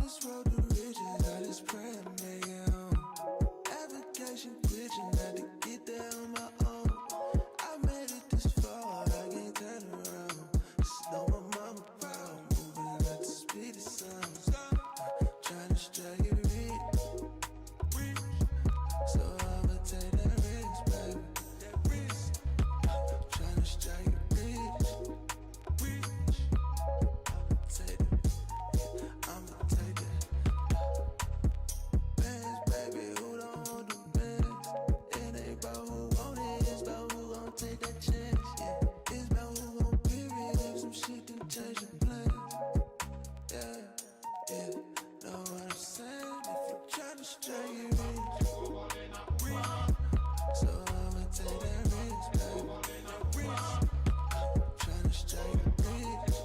this road to riches, I just pray I make it home. Application glitching, had to get there on my own. I made it this far, I can't turn around. Just know my mama proud, moving at the speed of sound. Trying to strike it rich, so I'ma take that risk, baby. Trying to strike it rich. Take it, I'ma take it. Bands, baby, who don't want the bands? It ain't about who want it, it's about who gon' take that chance. Yeah, it's about who gon' period if some shit can change your plans. Yeah, yeah, know what I'm saying? If you tryna strike it rich, so I'ma take that risk, baby. Tryna strike it rich.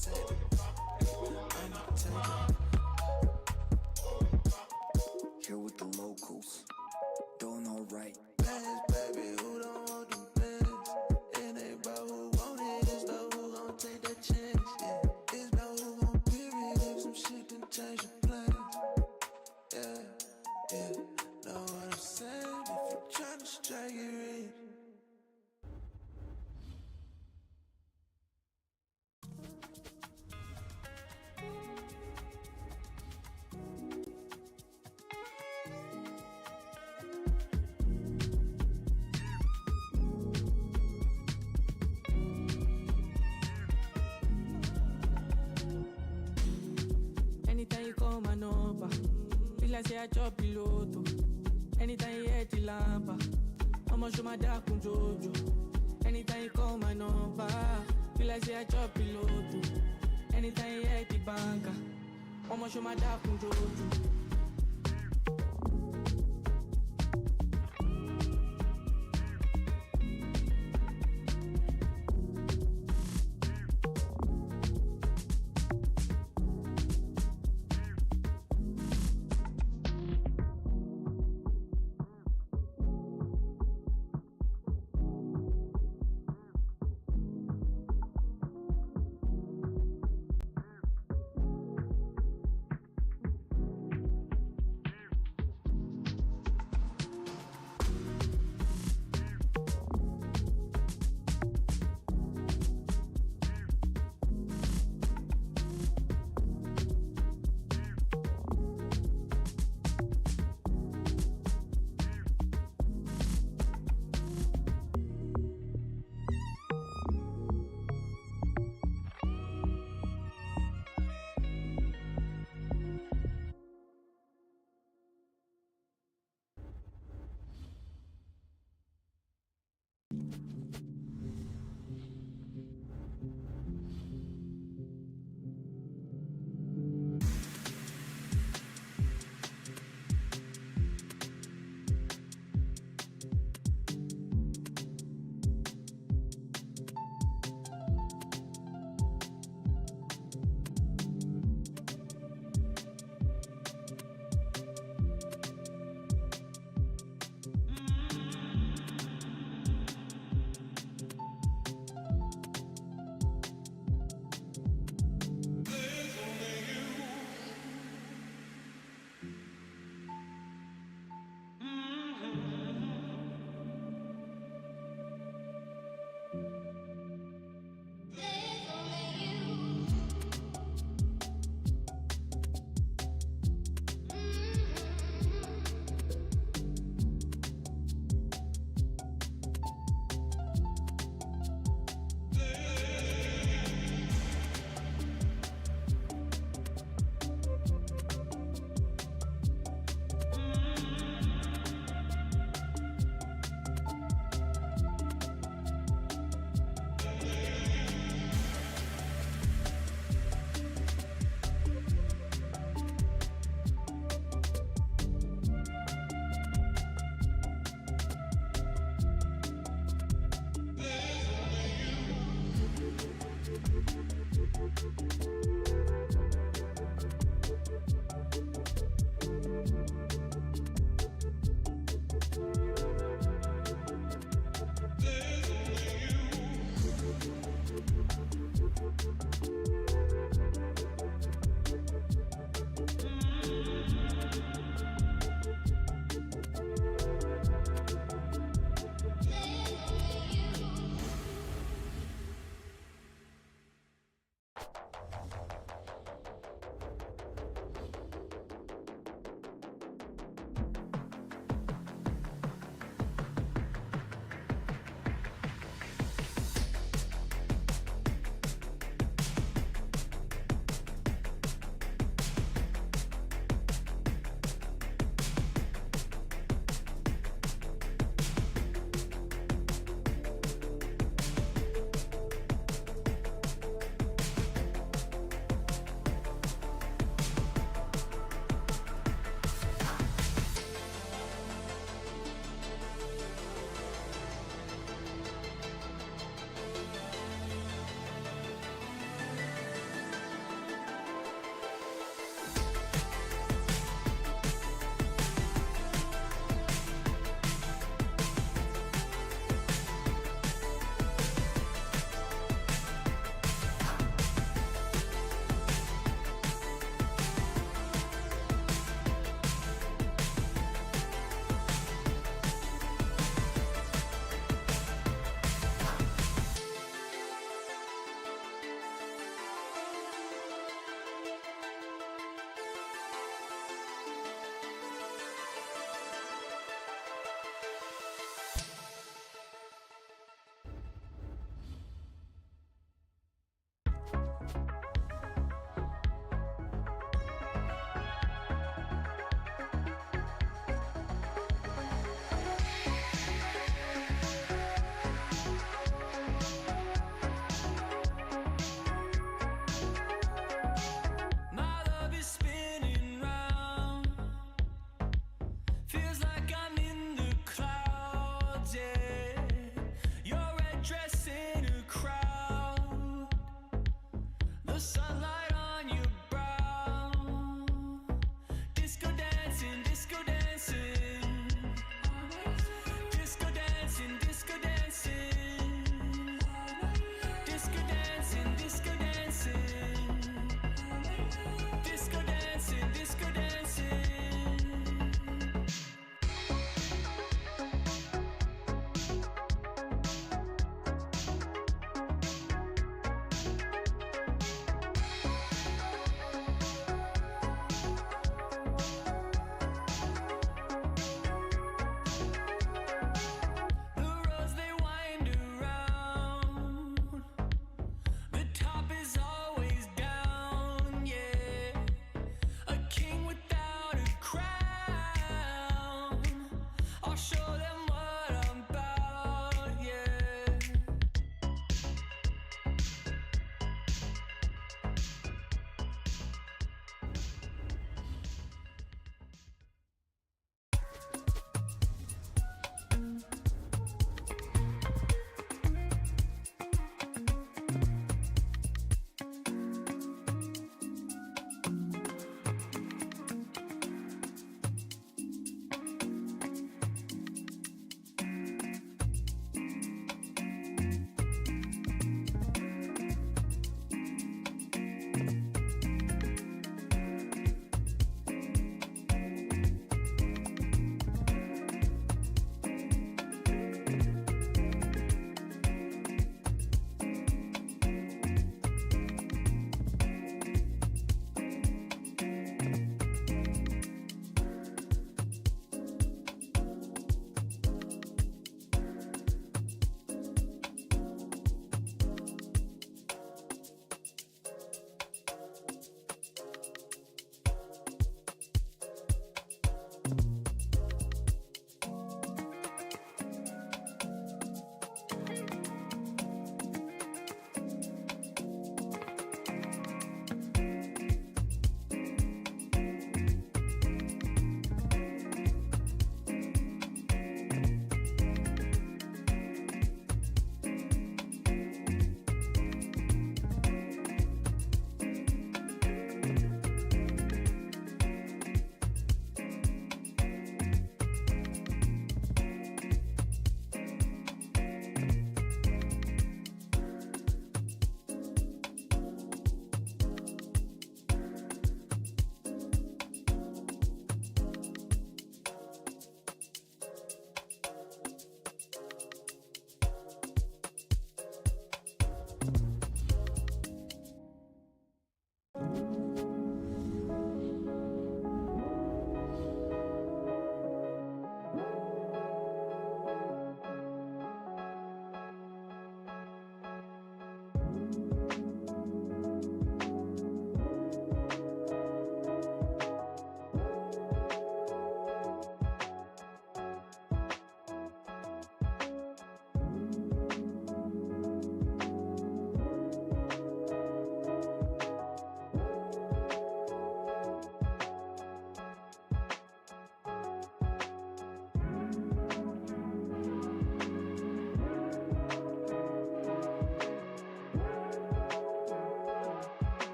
Take it, I'ma take it. Here with the locals, doing alright. Bands, baby, who don't want them bands? It ain't about who want it, it's about who gon' take that chance. Yeah, it's about who gon' period if some shit can change your plans. Yeah, yeah, know what I'm saying? If you tryna strike it rich. Anytime you call my number, feel like say I chop piloto. Anytime you hear the lampa, I'ma show my dark jojo. Anytime you call my number, feel like say I chop piloto. Anytime you hear the banker, I'ma show my dark jojo.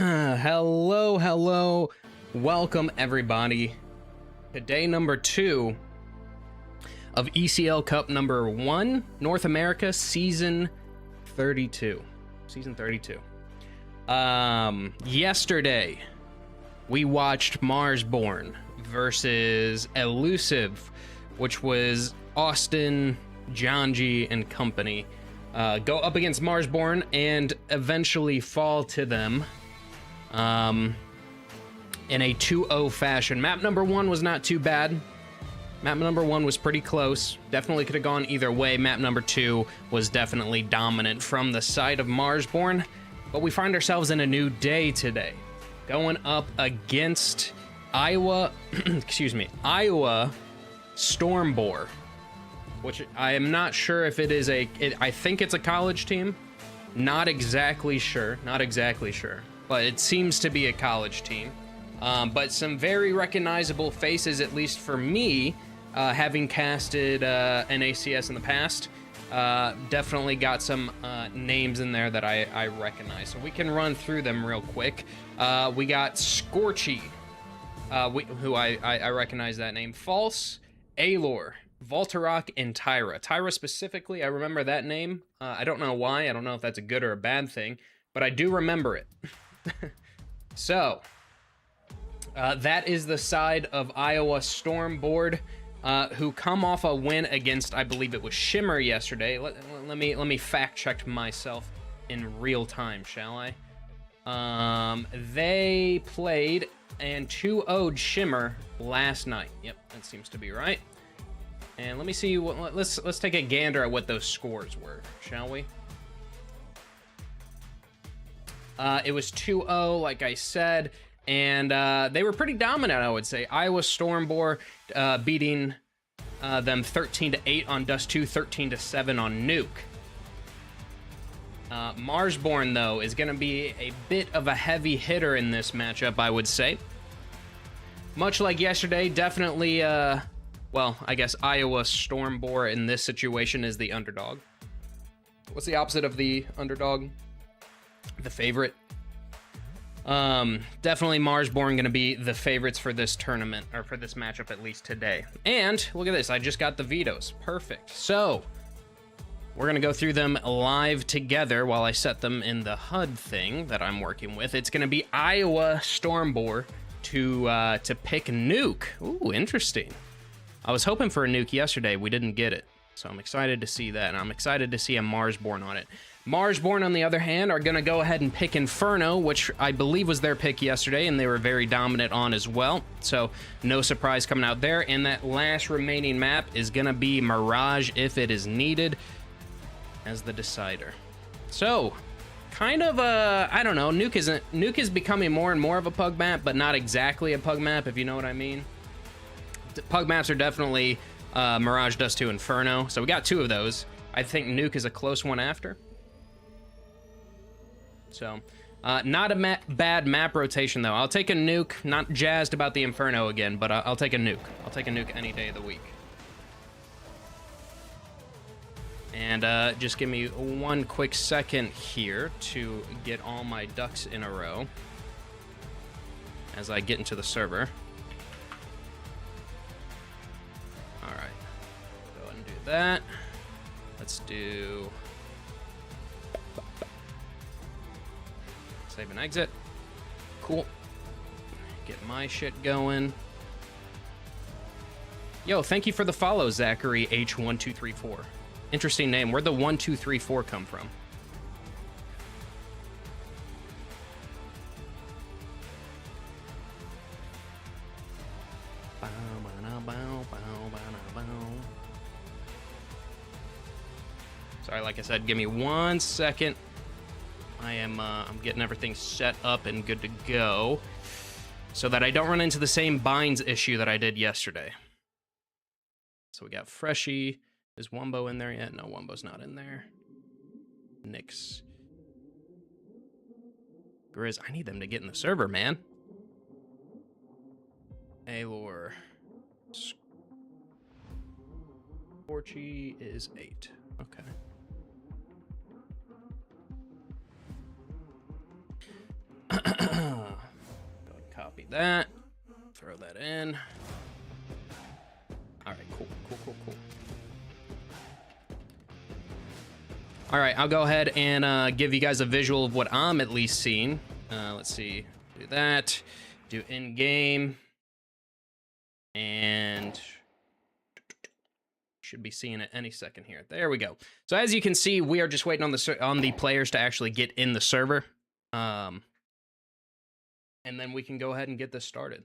Hello. Welcome, everybody, to day number 2 of ECL Cup number 1, North America, season 32. Yesterday, we watched Marsborne versus Elusive, which was Austin, Janji, and company. Go up against Marsborne and eventually fall to them in a 2-0 fashion. Map number 1 was not too bad. Map number 1 was pretty close. Definitely could have gone either way. Map number 2 was definitely dominant from the side of Marsborne. But we find ourselves in a new day today. Going up against Iowa StormBoar, which I am not sure if it is I think it's a college team. Not exactly sure, but it seems to be a college team. But some very recognizable faces, at least for me, having casted an ACS in the past. Definitely got some names in there that I recognize. So we can run through them real quick. We got Scorchy, who I recognize that name. False, Alor, Voltarok, and Tyra. Tyra specifically, I remember that name. I don't know why. I don't know if that's a good or a bad thing, but I do remember it. So, that is the side of Iowa StormBoar, who come off a win against, I believe it was Shimmer yesterday. Let me fact check myself in real time, shall I? They played and 2-0'd Shimmer last night. Yep, that seems to be right. And let me see let's take a gander at what those scores were, shall we? It was 2-0, like I said, and they were pretty dominant, I would say. Iowa StormBoar beating them 13-8 on Dust 2, 13-7 on Nuke. Marsborne, though, is going to be a bit of a heavy hitter in this matchup, I would say. Much like yesterday, definitely, well, I guess Iowa StormBoar in this situation is the underdog. What's the opposite of the underdog? The favorite. Definitely Marsborne going to be the favorites for this tournament, or for this matchup at least today. And look at this, I just got the vetoes. Perfect. So we're going to go through them live together while I set them in the HUD thing that I'm working with. It's going to be Iowa StormBoar to pick Nuke. Ooh, interesting. I was hoping for a Nuke yesterday. We didn't get it. So I'm excited to see that, and I'm excited to see a Marsborne on it. Marsborne, on the other hand, are going to go ahead and pick Inferno, which I believe was their pick yesterday, and they were very dominant on as well. So no surprise coming out there. And that last remaining map is going to be Mirage if it is needed as the decider. So kind of I don't know, Nuke is becoming more and more of a pug map, but not exactly a pug map, if you know what I mean. Pug maps are definitely Mirage, Dust 2, Inferno. So we got 2 of those. I think Nuke is a close one after. So, not a bad map rotation, though. I'll take a Nuke. Not jazzed about the Inferno again, but I'll take a Nuke. I'll take a Nuke any day of the week. And just give me one quick second here to get all my ducks in a row as I get into the server. All right. Go ahead and do that. Let's do... Save and exit. Cool. Get my shit going. Yo, thank you for the follow, Zachary H1234. Interesting name. Where'd the 1234 come from? Sorry, like I said, give me 1 second. I'm getting everything set up and good to go so that I don't run into the same binds issue that I did yesterday. So we got Freshie. Is Wumbo in there yet? No, Wumbo's not in there. Nix. Grizz, I need them to get in the server, man. Alor. Scorchy is 8. Okay. Copy that. Throw that in. All right, cool. All right, I'll go ahead and give you guys a visual of what I'm at least seeing. Let's see. Do that. Do in-game. And should be seeing it any second here. There we go. So as you can see, we are just waiting on the players to actually get in the server. And then we can go ahead and get this started.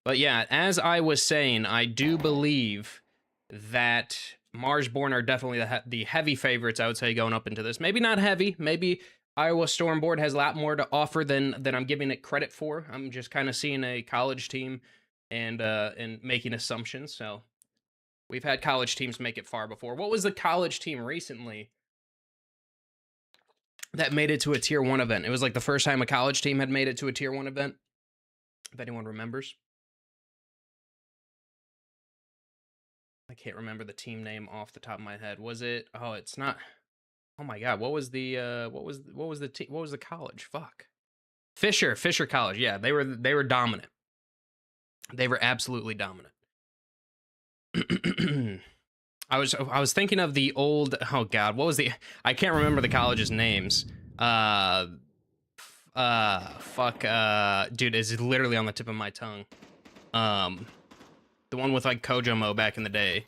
But yeah, as I was saying, I do believe that Marsborne are definitely the heavy favorites, I would say, going up into this. Maybe not heavy. Maybe Iowa StormBoar has a lot more to offer than I'm giving it credit for. I'm just kind of seeing a college team and making assumptions. So we've had college teams make it far before. What was the college team recently that made it to a Tier 1 event? It was like the first time a college team had made it to a Tier 1 event, if anyone remembers. I can't remember the team name off the top of my head. Was it? Oh, it's not. Oh my God, what was the college? Fuck. Fisher College. Yeah, they were dominant. They were absolutely dominant. I was thinking of the old, oh God, what was the, I can't remember the college's names. Fuck, dude, it's literally on the tip of my tongue. The one with like Kojomo back in the day.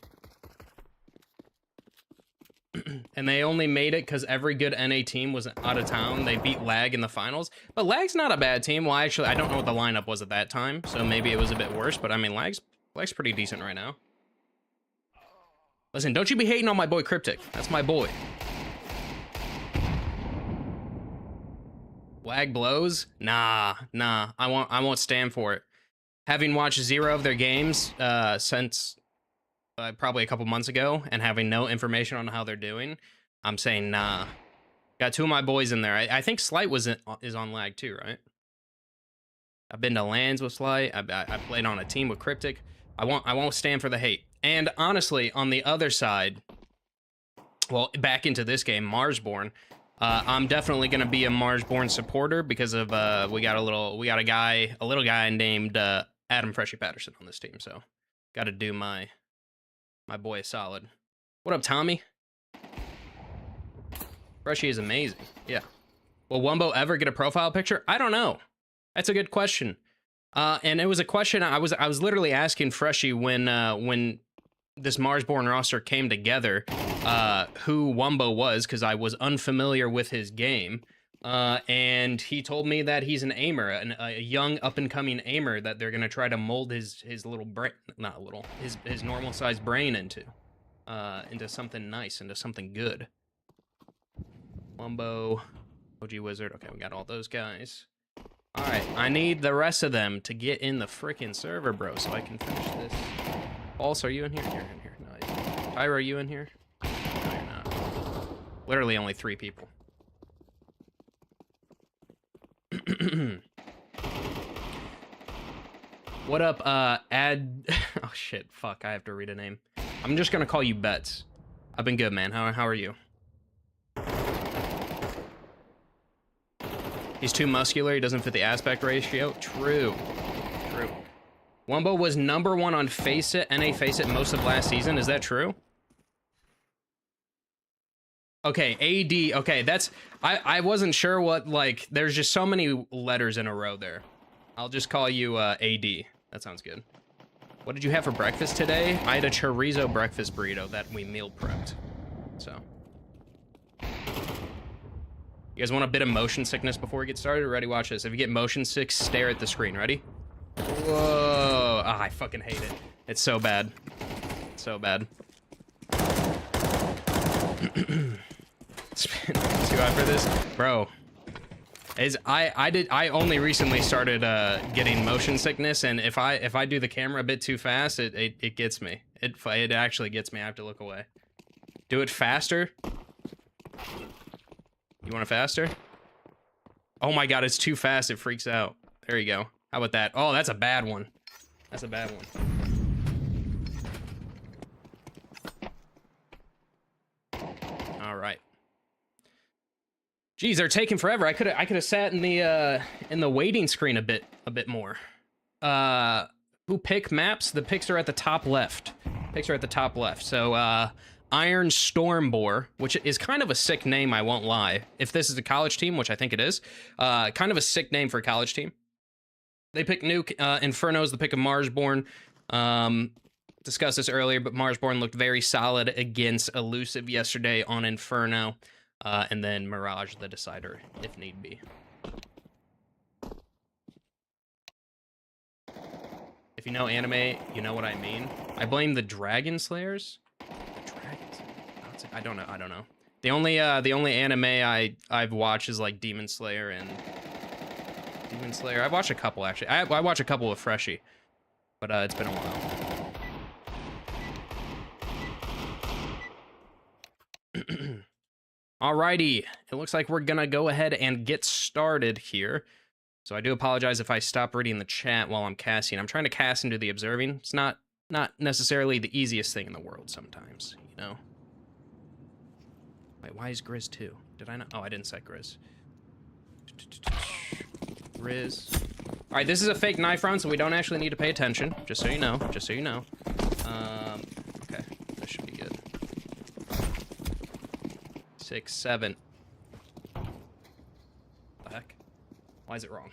And they only made it because every good NA team was out of town. They beat Lag in the finals. But Lag's not a bad team. Well, actually, I don't know what the lineup was at that time. So maybe it was a bit worse. But I mean, Lag's pretty decent right now. Listen, don't you be hating on my boy Cryptic. That's my boy. Lag blows? Nah. I won't stand for it. Having watched 0 of their games since probably a couple months ago and having no information on how they're doing, I'm saying nah. Got 2 of my boys in there. I think Slight is on Lag too, right? I've been to LANs with Slight. I played on a team with Cryptic. I won't stand for the hate. And honestly, on the other side, well, back into this game, Marsborne, I'm definitely gonna be a Marsborne supporter because of we got a little guy named Adam Freshie Patterson on this team, so got to do my boy a solid. What up, Tommy? Freshie is amazing. Yeah. Will Wumbo ever get a profile picture? I don't know. That's a good question. And it was a question I was literally asking Freshie when this Marsborne roster came together, who Wumbo was, because I was unfamiliar with his game. And he told me that he's an aimer, a young up-and-coming aimer that they're going to try to mold his little brain, not little, his normal-sized brain into something nice, into something good. Wumbo, OG Wizard. Okay, we got all those guys. All right, I need the rest of them to get in the frickin' server, bro, so I can finish this. Pulse, are you in here? You're in here. Nice. Tyra, are you in here? No, you're not. Literally only 3 people. What up, oh shit, fuck, I have to read a name. I'm just gonna call you Bets. I've been good, man. How are you? He's too muscular, he doesn't fit the aspect ratio. True. Wumbo was #1 on Faceit, NA Faceit most of last season. Is that true? Okay, AD. Okay, that's... I wasn't sure what, like... There's just so many letters in a row there. I'll just call you AD. That sounds good. What did you have for breakfast today? I had a chorizo breakfast burrito that we meal prepped. So... You guys want a bit of motion sickness before we get started? Ready? Watch this. If you get motion sick, stare at the screen. Ready? Whoa. I fucking hate it. It's so bad. So bad. It's been too hot for this. Bro. I only recently started getting motion sickness, and if I do the camera a bit too fast, it gets me. It actually gets me. I have to look away. Do it faster. You want it faster? Oh my god, it's too fast. It freaks out. There you go. How about that? Oh, that's a bad one. That's a bad one. All right. Geez, they're taking forever. I could have sat in the waiting screen a bit more. Who pick maps? The picks are at the top left. Picks are at the top left. So Iron StormBoar, which is kind of a sick name, I won't lie. If this is a college team, which I think it is, kind of a sick name for a college team. They pick Nuke. Inferno's the pick of Marsborne. Discussed this earlier, but Marsborne looked very solid against Elusive yesterday on Inferno. And then Mirage the decider, if need be. If you know anime, you know what I mean. I blame the Dragon Slayers. The Dragons. I don't know. The only anime I've watched is like Demon Slayer and Demon Slayer. I've watched a couple actually. I watch a couple with Freshie, but it's been a while. Alrighty, it looks like we're gonna go ahead and get started here. So I do apologize if I stop reading the chat while I'm casting. I'm trying to cast into the observing. It's not necessarily the easiest thing in the world sometimes, you know? Wait, why is Grizz 2? Did I not? Oh, I didn't set Grizz. Grizz. Alright, this is a fake knife round, so we don't actually need to pay attention. Just so you know. Just so you know. Okay, that should be good. 6, 7. What the heck? Why is it wrong?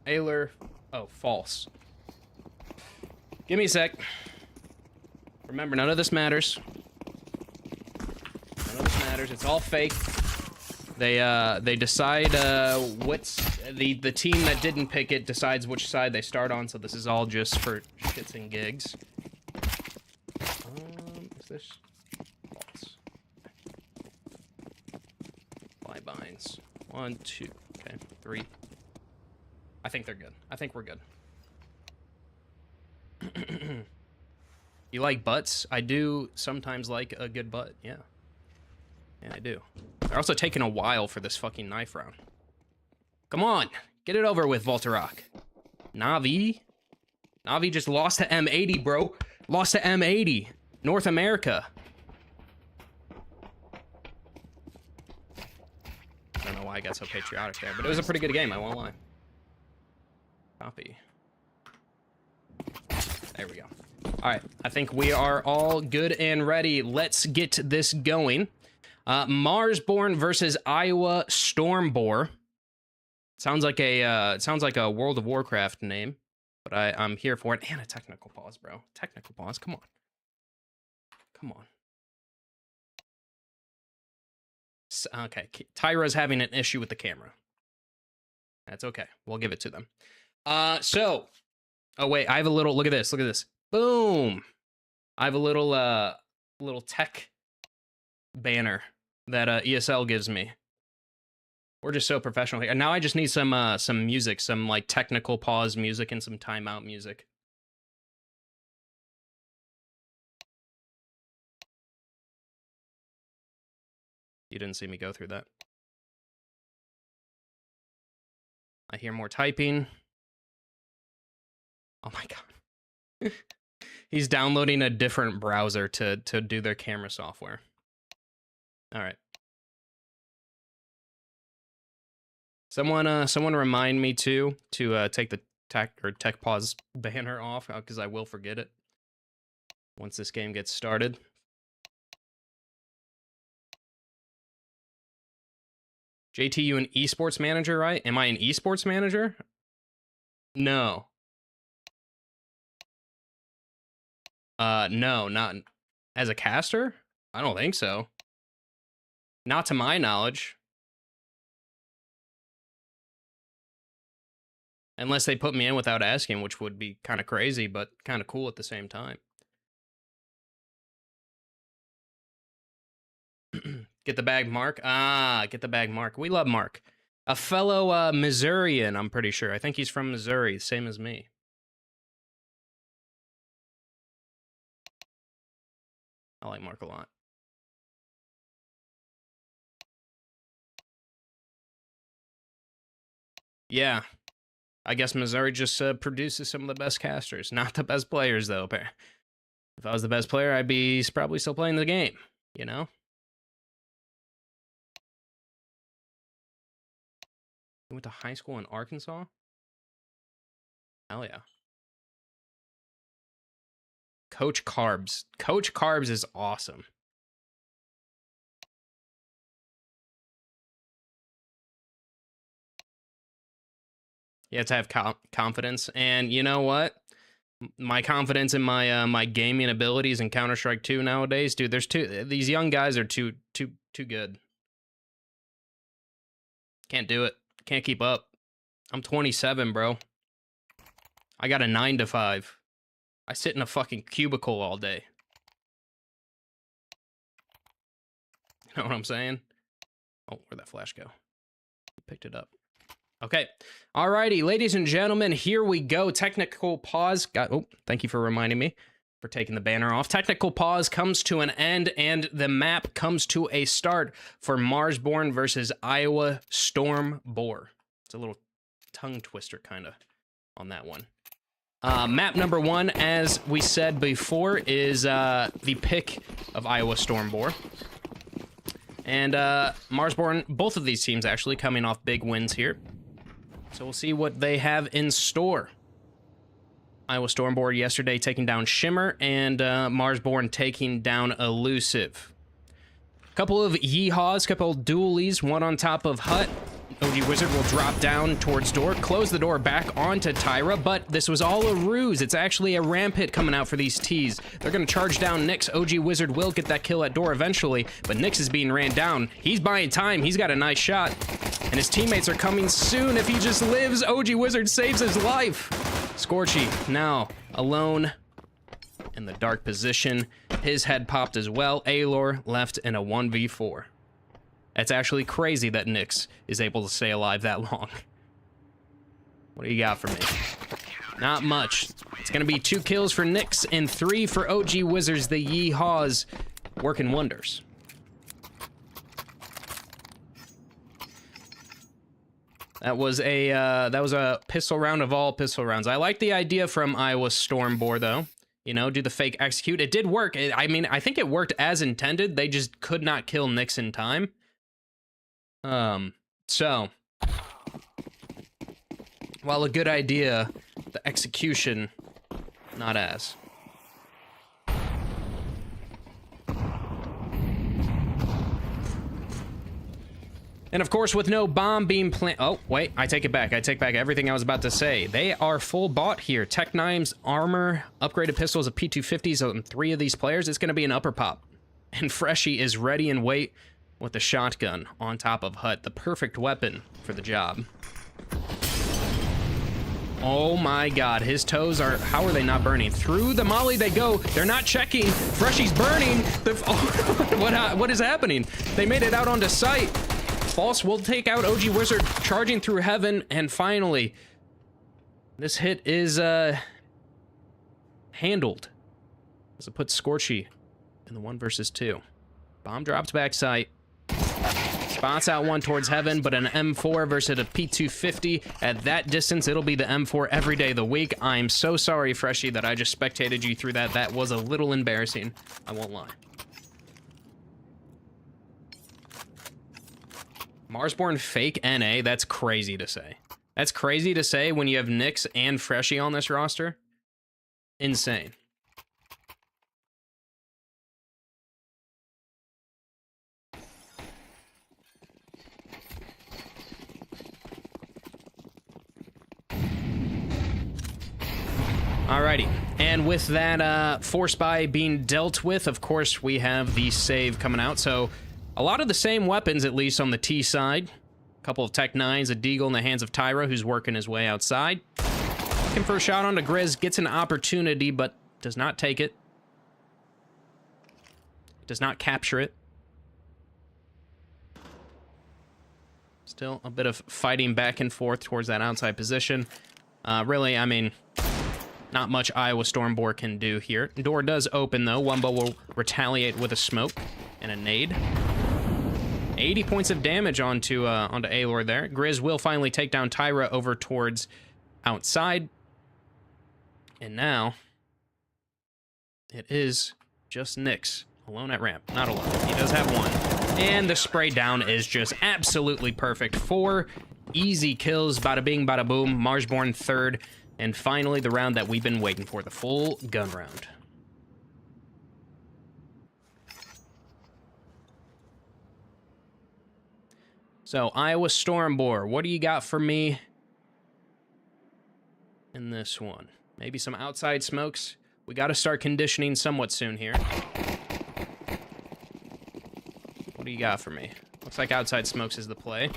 Ayler. Oh, false. Give me a sec. Remember, none of this matters. None of this matters. It's all fake. They decide what's the team that didn't pick it decides which side they start on. So this is all just for shits and gigs. Is this false? Fly binds. 1, 2. Okay, 3. I think they're good. I think we're good. You like butts? I do sometimes like a good butt, yeah. Yeah, I do. They're also taking a while for this fucking knife round. Come on! Get it over with, Voltarock. Navi? Navi just lost to M80, bro. Lost to M80. North America. I don't know why I got so patriotic there, but it was a pretty good game, I won't lie. Copy. There we go. Alright, I think we are all good and ready. Let's get this going. Marsborne versus Iowa StormBoar. Sounds like a World of Warcraft name, but I'm here for it. And a technical pause, bro. Technical pause. Come on. Come on. Okay, Tyra's having an issue with the camera. That's okay. We'll give it to them. So, oh wait, I have a little. Look at this. Look at this. Boom. I have a little tech banner that ESL gives me. We're just so professional here. And now I just need some music, some like technical pause music and some timeout music. You didn't see me go through that. I hear more typing. Oh my god. He's downloading a different browser to do their camera software. All right. Someone remind me to take the tech pause banner off because I will forget it once this game gets started. JT, you an esports manager, right? Am I an esports manager? No. No, not as a caster? I don't think so. Not to my knowledge. Unless they put me in without asking, which would be kind of crazy, but kind of cool at the same time. Get the bag, Mark. Ah, get the bag, Mark. We love Mark. A fellow Missourian, I'm pretty sure. I think he's from Missouri, same as me. I like Mark a lot. Yeah. I guess Missouri just produces some of the best casters. Not the best players, though. If I was the best player, I'd be probably still playing the game, you know? He went to high school in Arkansas? Hell yeah. Coach Carbs. Coach Carbs is awesome. You have to have confidence, and you know what? My confidence in my my gaming abilities in Counter-Strike 2 nowadays, dude. These young guys are too good. Can't do it. Can't keep up. I'm 27, bro. I got a 9 to 5. I sit in a fucking cubicle all day. You know what I'm saying? Oh, where'd that flash go? Picked it up. Okay. Alrighty, ladies and gentlemen, here we go. Technical pause. Oh, thank you for reminding me for taking the banner off. Technical pause comes to an end, and the map comes to a start for Marsborne versus Iowa StormBoar. It's a little tongue twister, kind of, on that one. Map number 1, as we said before, is the pick of Iowa StormBoar. And Marsborne, both of these teams actually coming off big wins here. So we'll see what they have in store. Iowa StormBoar yesterday taking down Shimmer, and Marsborne taking down Elusive. Couple of yeehaws, couple of dualies, one on top of Hut. OG Wizard will drop down towards door, close the door back onto Tyra, but this was all a ruse. It's actually a ramp hit coming out for these T's. They're going to charge down Nyx. OG Wizard will get that kill at door eventually, but Nyx is being ran down. He's buying time. He's got a nice shot, and his teammates are coming soon. If he just lives, OG Wizard saves his life. Scorchy now alone in the dark position. His head popped as well. Aelor left in a 1v4. It's actually crazy that Nyx is able to stay alive that long. What do you got for me? Not much. It's going to be 2 kills for Nyx and 3 for OG Wizards. The yeehaws working wonders. That was a pistol round of all pistol rounds. I like the idea from Iowa StormBoar, though. You know, do the fake execute. It did work. I mean, I think it worked as intended. They just could not kill Nyx in time. So, while a good idea, the execution, not as. And of course, with no bomb being planted. Oh, wait, I take it back. I take back everything I was about to say. They are full bought here. Tech9's armor, upgraded pistols of P250s on 3 of these players. It's going to be an upper pop. And Freshie is ready and wait with the shotgun on top of Hut, the perfect weapon for the job. Oh my god, his toes are... How are they not burning? Through the molly they go. They're not checking. Freshie's burning. What is happening? They made it out onto site. False will take out OG Wizard, charging through heaven, and finally, this hit is handled as it puts Scorchy in the 1 versus 2. Bomb drops backside. Spots out one towards heaven, but an M4 versus a P250. At that distance, it'll be the M4 every day of the week. I'm so sorry, Freshie, that I just spectated you through that. That was a little embarrassing. I won't lie. Marsborne fake NA? That's crazy to say. That's crazy to say when you have Nyx and Freshie on this roster. Insane. Alrighty, and with that force buy being dealt with, of course, we have the save coming out. So a lot of the same weapons, at least on the T side. A couple of Tech 9s, a Deagle in the hands of Tyra, who's working his way outside. Looking for a shot onto Grizz, gets an opportunity, but does not take it. Does not capture it. Still a bit of fighting back and forth towards that outside position. Really, I mean... Not much Iowa StormBoar can do here. Door does open, though. Wumbo will retaliate with a smoke and a nade. 80 points of damage onto Aelor there. Grizz will finally take down Tyra over towards outside. And now, it is just Nyx. Alone at ramp. Not alone. He does have one. And the spray down is just absolutely perfect. 4 easy kills, bada bing, bada boom. Marsborne third, and finally the round that we've been waiting for, the full gun round. So, Iowa StormBoar, what do you got for me in this one? Maybe some outside smokes. We got to start conditioning somewhat soon here. What do you got for me? Looks like outside smokes is the play.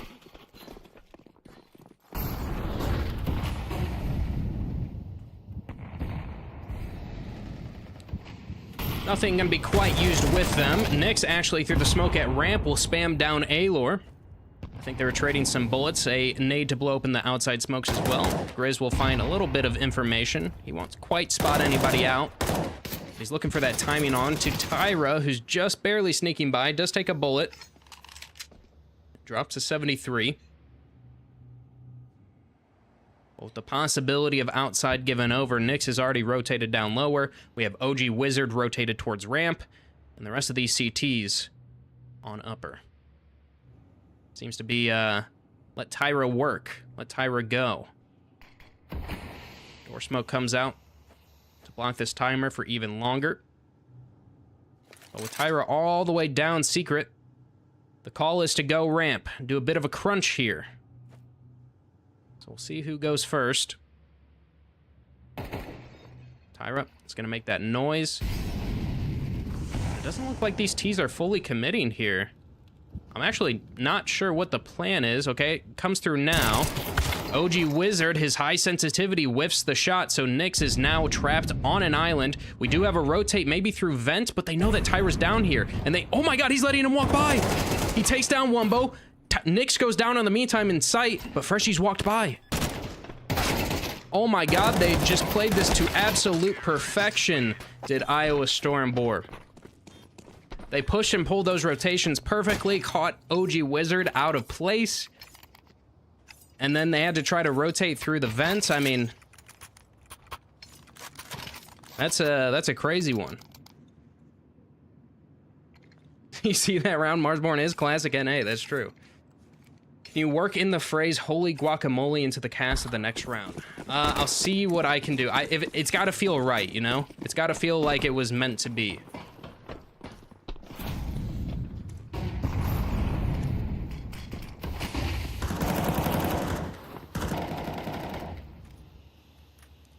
Nothing gonna be quite used with them. Nyx actually through the smoke at ramp will spam down Alor. I think they were trading some bullets, a nade to blow open the outside smokes as well. Grizz will find a little bit of information. He won't quite spot anybody out. He's looking for that timing on to Tyra, who's just barely sneaking by. Does take a bullet. Drops to 73. With the possibility of outside given over, Nyx is already rotated down lower. We have OG Wizard rotated towards ramp, and the rest of these CTs on upper. Seems to be, let Tyra work. Let Tyra go. Door smoke comes out to block this timer for even longer. But with Tyra all the way down secret, the call is to go ramp. Do a bit of a crunch here. So we'll see who goes first. Tyra is going to make that noise. It doesn't look like these T's are fully committing here. I'm actually not sure what the plan is. Okay, comes through now. OG Wizard, his high sensitivity whiffs the shot, so Nyx is now trapped on an island. We do have a rotate maybe through vent, but they know that Tyra's down here. And they, oh my god, he's letting him walk by. He takes down Wumbo. Nyx goes down on the meantime in sight, but Freshy's walked by. Oh my god, they just played this to absolute perfection, did Iowa StormBoar. They pushed and pulled those rotations perfectly, caught OG Wizard out of place, and then they had to try to rotate through the vents. I mean, that's a crazy one. You see that round? Marsborne is classic NA, that's true. Can you work in the phrase holy guacamole into the cast of the next round? I'll see what I can do. It's gotta feel right, you know? It's gotta feel like it was meant to be.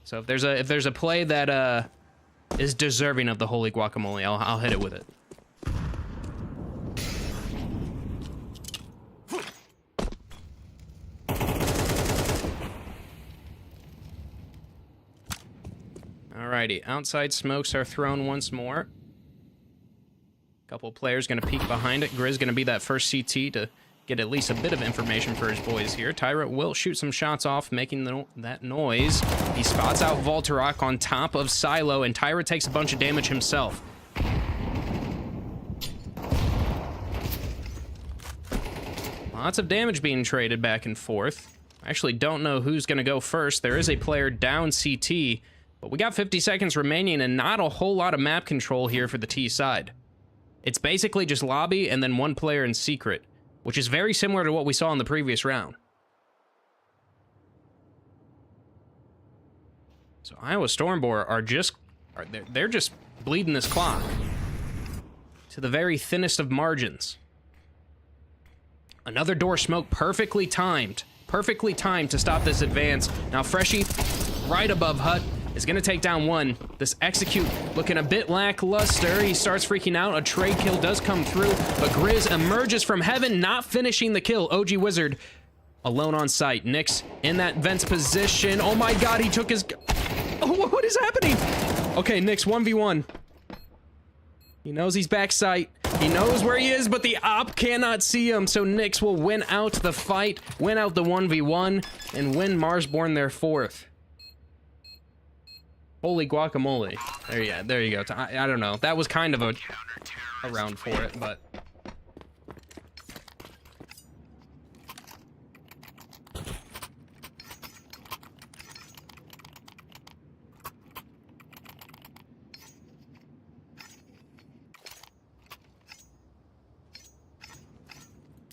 So if there's a play that is deserving of the holy guacamole, I'll hit it with it. Alrighty, outside smokes are thrown once more. Couple players gonna peek behind it. Grizz gonna be that first CT to get at least a bit of information for his boys here. Tyra will shoot some shots off, making that noise. He spots out Voltorok on top of Silo, and Tyra takes a bunch of damage himself. Lots of damage being traded back and forth. I actually don't know who's going to go first. There is a player down CT, but we got 50 seconds remaining and not a whole lot of map control here for the T side. It's basically just lobby and then one player in secret, which is very similar to what we saw in the previous round. So Iowa StormBoar they're just bleeding this clock to the very thinnest of margins. Another door smoke, perfectly timed to stop this advance. Now Freshy, right above Hut, is gonna take down one. This execute looking a bit lackluster. He starts freaking out. A trade kill does come through, but Grizz emerges from heaven, not finishing the kill. OG Wizard alone on site. Nyx in that vents position. Oh my god, he took his... Oh, what is happening? Okay, Nyx 1v1. He knows he's back sight. He knows where he is, but the op cannot see him, so Nyx will win out the fight, win out the 1v1, and win Marsborne their fourth. Holy guacamole. There you go. I don't know. That was kind of a round for it, but...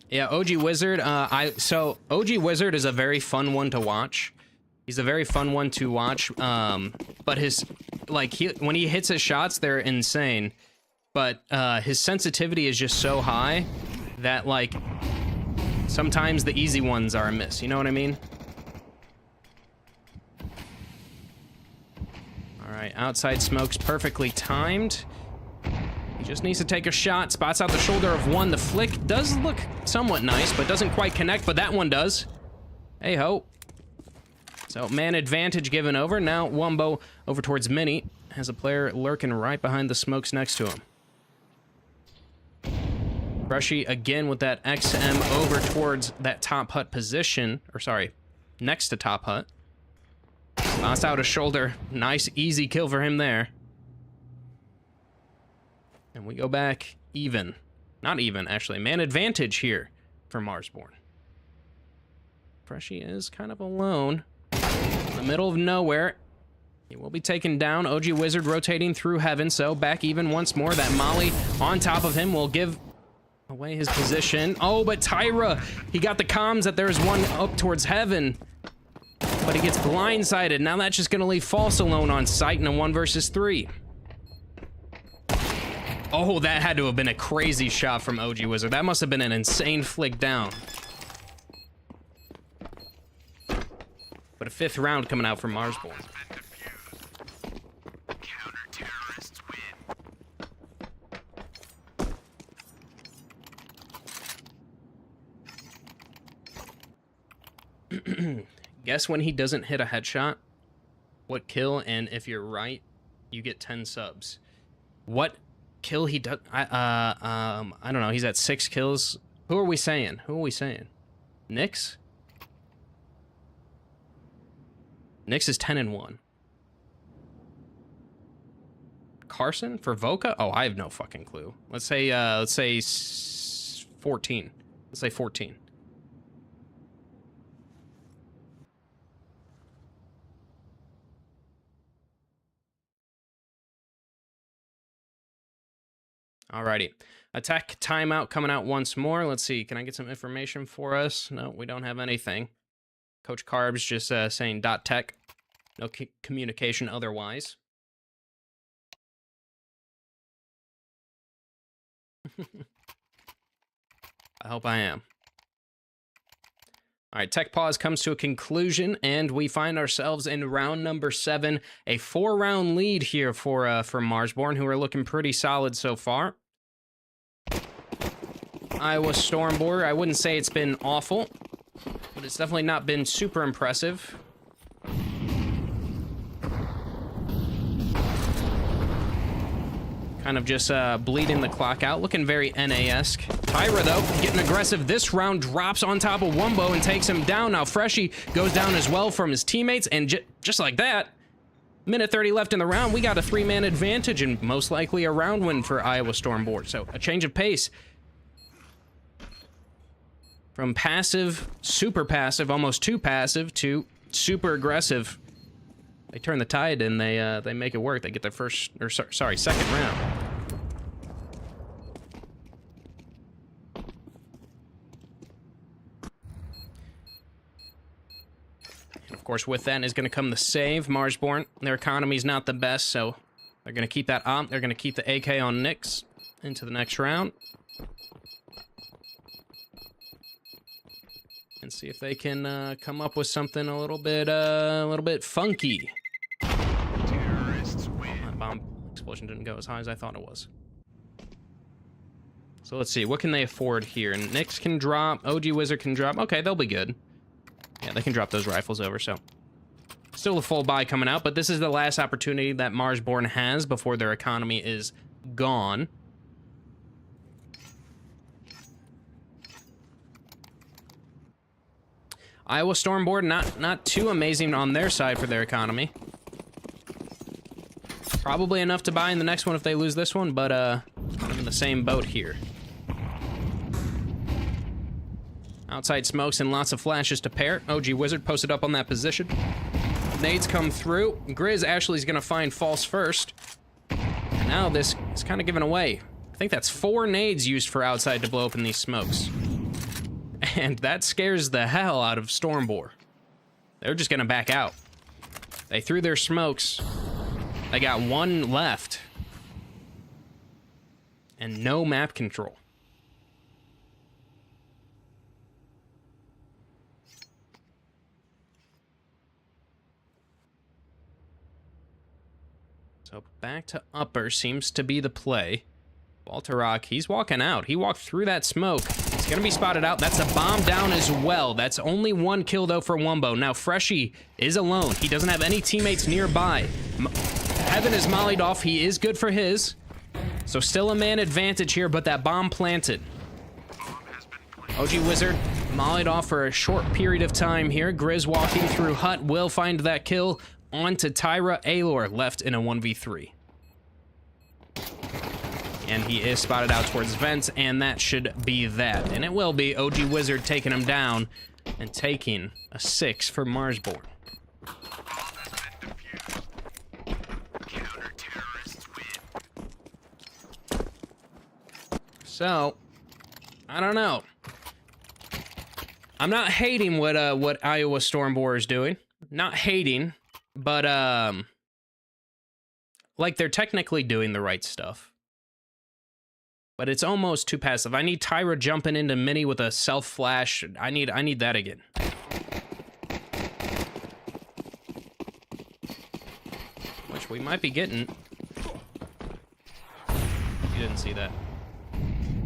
Yeah, OG Wizard. So OG Wizard is a very fun one to watch. He's a very fun one to watch. But his when he hits his shots, they're insane. But his sensitivity is just so high that like sometimes the easy ones are a miss. You know what I mean? All right, outside smokes perfectly timed. He just needs to take a shot. Spots out the shoulder of one. The flick does look somewhat nice, but doesn't quite connect, but that one does. Hey ho. So man advantage given over. Now Wumbo over towards Mini. Has a player lurking right behind the smokes next to him. Brushy again with that XM over towards that top hut position. Or sorry, next to top hut. Spots out a shoulder. Nice easy kill for him there. And we go back even. Not even, actually. Man advantage here for Marsborne. Freshy is kind of alone. In the middle of nowhere. He will be taken down. OG Wizard rotating through heaven, so back even once more. That molly on top of him will give away his position. Oh, but Tyra, he got the comms that there's one up towards heaven. But he gets blindsided. Now that's just going to leave False alone on site in a 1 versus 3. Oh, that had to have been a crazy shot from OG Wizard. That must have been an insane flick down. But a 5th round coming out from Marsborne. Guess when he doesn't hit a headshot, what kill, and if you're right, you get 10 subs. What kill he does? I don't know. He's at 6 kills. Who are we saying? Who are we saying? Nyx? Nyx is 10-1. Carson for Voca? Oh, I have no fucking clue. Let's say 14. Let's say 14. Alrighty. Attack timeout coming out once more. Let's see. Can I get some information for us? No, we don't have anything. Coach Carbs just saying .tech. No communication otherwise. I hope I am. All right, Tech Pause comes to a conclusion, and we find ourselves in round number 7. A 4-round lead here for Marsborne, who are looking pretty solid so far. Iowa StormBoar, I wouldn't say it's been awful, but it's definitely not been super impressive. Kind of just bleeding the clock out, looking very NA-esque. Tyra, though, getting aggressive this round, drops on top of Wumbo and takes him down. Now Freshy goes down as well from his teammates, and just like that, minute 30 left in the round, we got a 3-man advantage and most likely a round win for Iowa StormBoar. So a change of pace. From passive, super passive, almost too passive, to super aggressive. They turn the tide and they make it work. They get their first, or sorry, second round. And of course, with that is going to come the save. Marsborne, their economy's not the best, so they're going to keep that op. They're going to keep the AK on Nyx into the next round. And see if they can come up with something a little bit funky. That bomb explosion didn't go as high as I thought it was. So let's see, what can they afford here? And Nyx can drop, OG Wizard can drop. Okay, they'll be good. Yeah, they can drop those rifles over, so. Still a full buy coming out, but this is the last opportunity that Marsborne has before their economy is gone. Iowa StormBoar, not too amazing on their side for their economy. Probably enough to buy in the next one if they lose this one, but kind of in the same boat here. Outside smokes and lots of flashes to pair. OG Wizard posted up on that position. Nades come through. Grizz actually is going to find False first. And now this is kind of given away. I think that's 4 nades used for outside to blow open these smokes. And that scares the hell out of StormBoar. They're just gonna back out. They threw their smokes. They got one left. And no map control. So back to upper seems to be the play. Walter, he's walking out. He walked through that smoke. He's gonna be spotted out. That's a bomb down as well. That's only one kill though for Wumbo. Now Freshie is alone. He doesn't have any teammates nearby. Heaven is mollied off. He is good for his. So still a man advantage here, but that bomb planted. OG Wizard mollied off for a short period of time here. Grizz walking through hut will find that kill. On to Tyra. Alor left in a 1v3. And he is spotted out towards vents, and that should be that. And it will be OG Wizard taking him down and taking a 6 for Marsborne. So, I don't know. I'm not hating what Iowa StormBoar is doing. Not hating, but like they're technically doing the right stuff. But it's almost too passive. I need Tyra jumping into Mini with a self flash. I need that again. Which we might be getting. You didn't see that.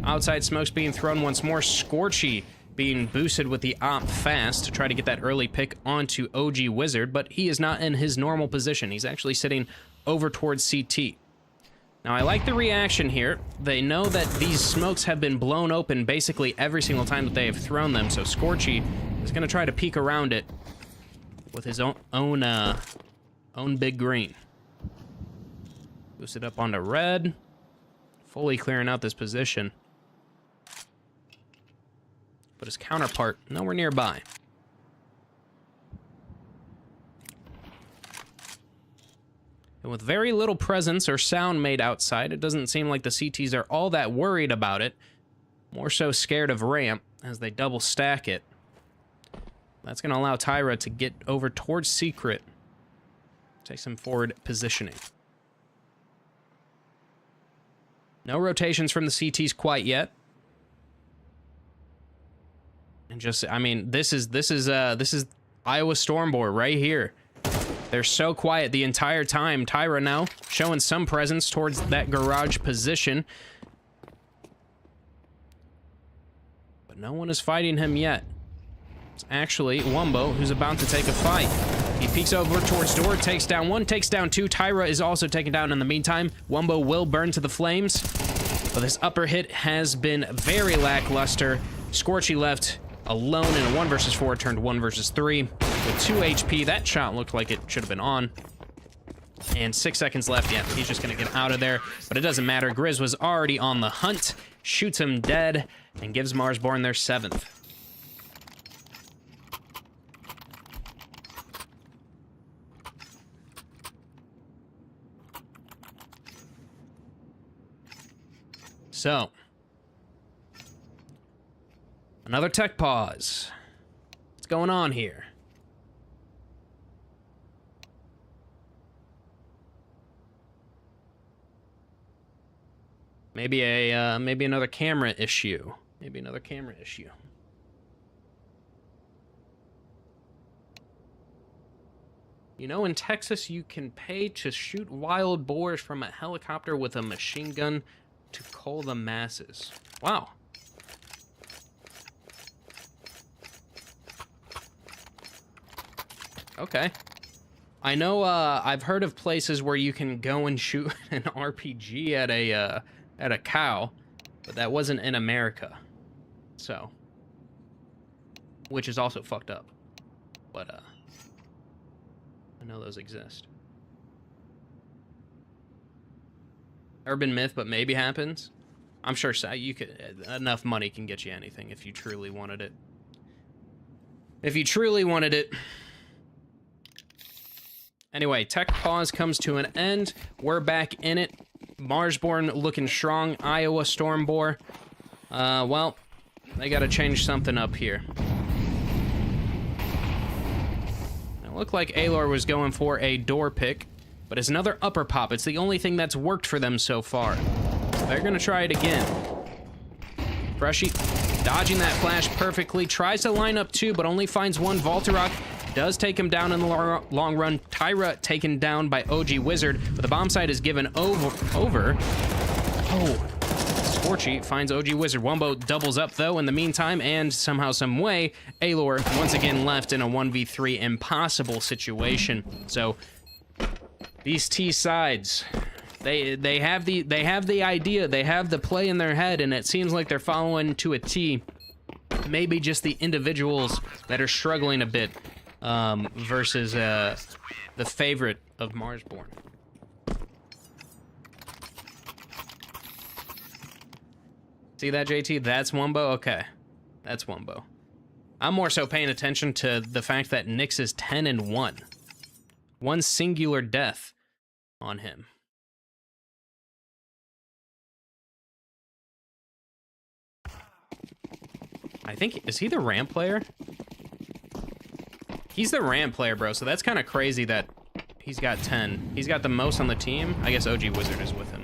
Outside smokes being thrown once more. Scorchy being boosted with the op fast to try to get that early pick onto OG Wizard, but he is not in his normal position. He's actually sitting over towards CT. Now, I like the reaction here. They know that these smokes have been blown open basically every single time that they have thrown them, so Scorchy is going to try to peek around it with his own big green. Boost it up onto red. Fully clearing out this position. But his counterpart nowhere nearby. And with very little presence or sound made outside, it doesn't seem like the CTs are all that worried about it. More so scared of ramp as they double stack it. That's going to allow Tyra to get over towards Secret. Take some forward positioning. No rotations from the CTs quite yet. And just, I mean, this is Iowa StormBoar right here. They're so quiet the entire time. Tyra now showing some presence towards that garage position. But no one is fighting him yet. It's actually Wumbo who's about to take a fight. He peeks over towards door, takes down one, takes down two. Tyra is also taken down in the meantime. Wumbo will burn to the flames. But this upper hit has been very lackluster. Scorchy left alone in a 1 versus 4, turned 1 versus 3. With 2 HP, that shot looked like it should have been on. And 6 seconds left. Yeah, he's just going to get out of there. But it doesn't matter. Grizz was already on the hunt. Shoots him dead and gives Marsborne their 7th. So, another tech pause. What's going on here? Maybe another camera issue. Maybe another camera issue. You know, in Texas, you can pay to shoot wild boars from a helicopter with a machine gun to cull the masses. Wow. Okay. I know, I've heard of places where you can go and shoot an RPG at a cow, but that wasn't in America. So. Which is also fucked up. But, I know those exist. Urban myth, but maybe happens. I'm sure you could, enough money can get you anything if you truly wanted it. If you truly wanted it. Anyway, tech pause comes to an end. We're back in it. Marsborne looking strong. Iowa StormBoar. Well, They gotta change something up here. It looked like Alor was going for a door pick, but it's another upper pop. It's the only thing that's worked for them so far. So they're gonna try it again. Freshie dodging that flash perfectly. Tries to line up two, but only finds one. Voltarok does take him down in the long run. Tyra taken down by OG Wizard, but the bomb site is given over. Oh, Scorchy finds OG Wizard. Wumbo doubles up, though, in the meantime, and somehow, some way, Alor once again left in a 1v3 impossible situation. So, these T sides, they have the idea, they have the play in their head, and it seems like they're following to a T. Maybe just the individuals that are struggling a bit versus the favorite of Marsborne. See that, JT? That's Wumbo? Okay. That's Wumbo. I'm more so paying attention to the fact that Nyx is 10-1. One singular death on him. I think, is he the ramp player? He's the ramp player, bro, so that's kind of crazy that he's got 10. He's got the most on the team. I guess OG Wizard is with him.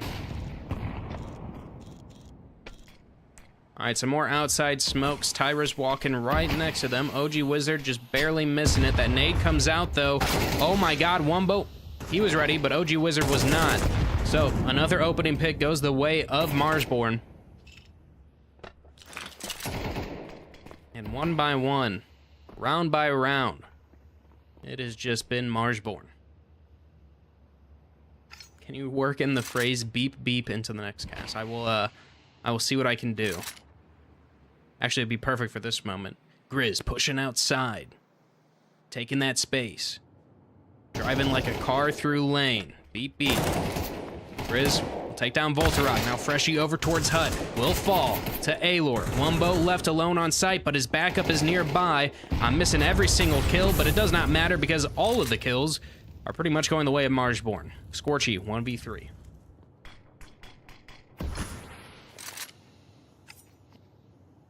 All right, some more outside smokes. Tyra's walking right next to them. OG Wizard just barely missing it. That nade comes out, though. Oh, my God, Wumbo. He was ready, but OG Wizard was not. So, another opening pick goes the way of Marsborne. And one by one, round by round, it has just been Marsborne. Can you work in the phrase beep beep into the next cast? I will see what I can do. Actually, it'd be perfect for this moment. Grizz pushing outside, taking that space, driving like a car through lane. Beep beep. Grizz will take down Voltarok. Now Freshie over towards Hut. Will fall to Alor. Wumbo left alone on site, but his backup is nearby. I'm missing every single kill, but it does not matter because all of the kills are pretty much going the way of Marsborne. Scorchy, 1v3.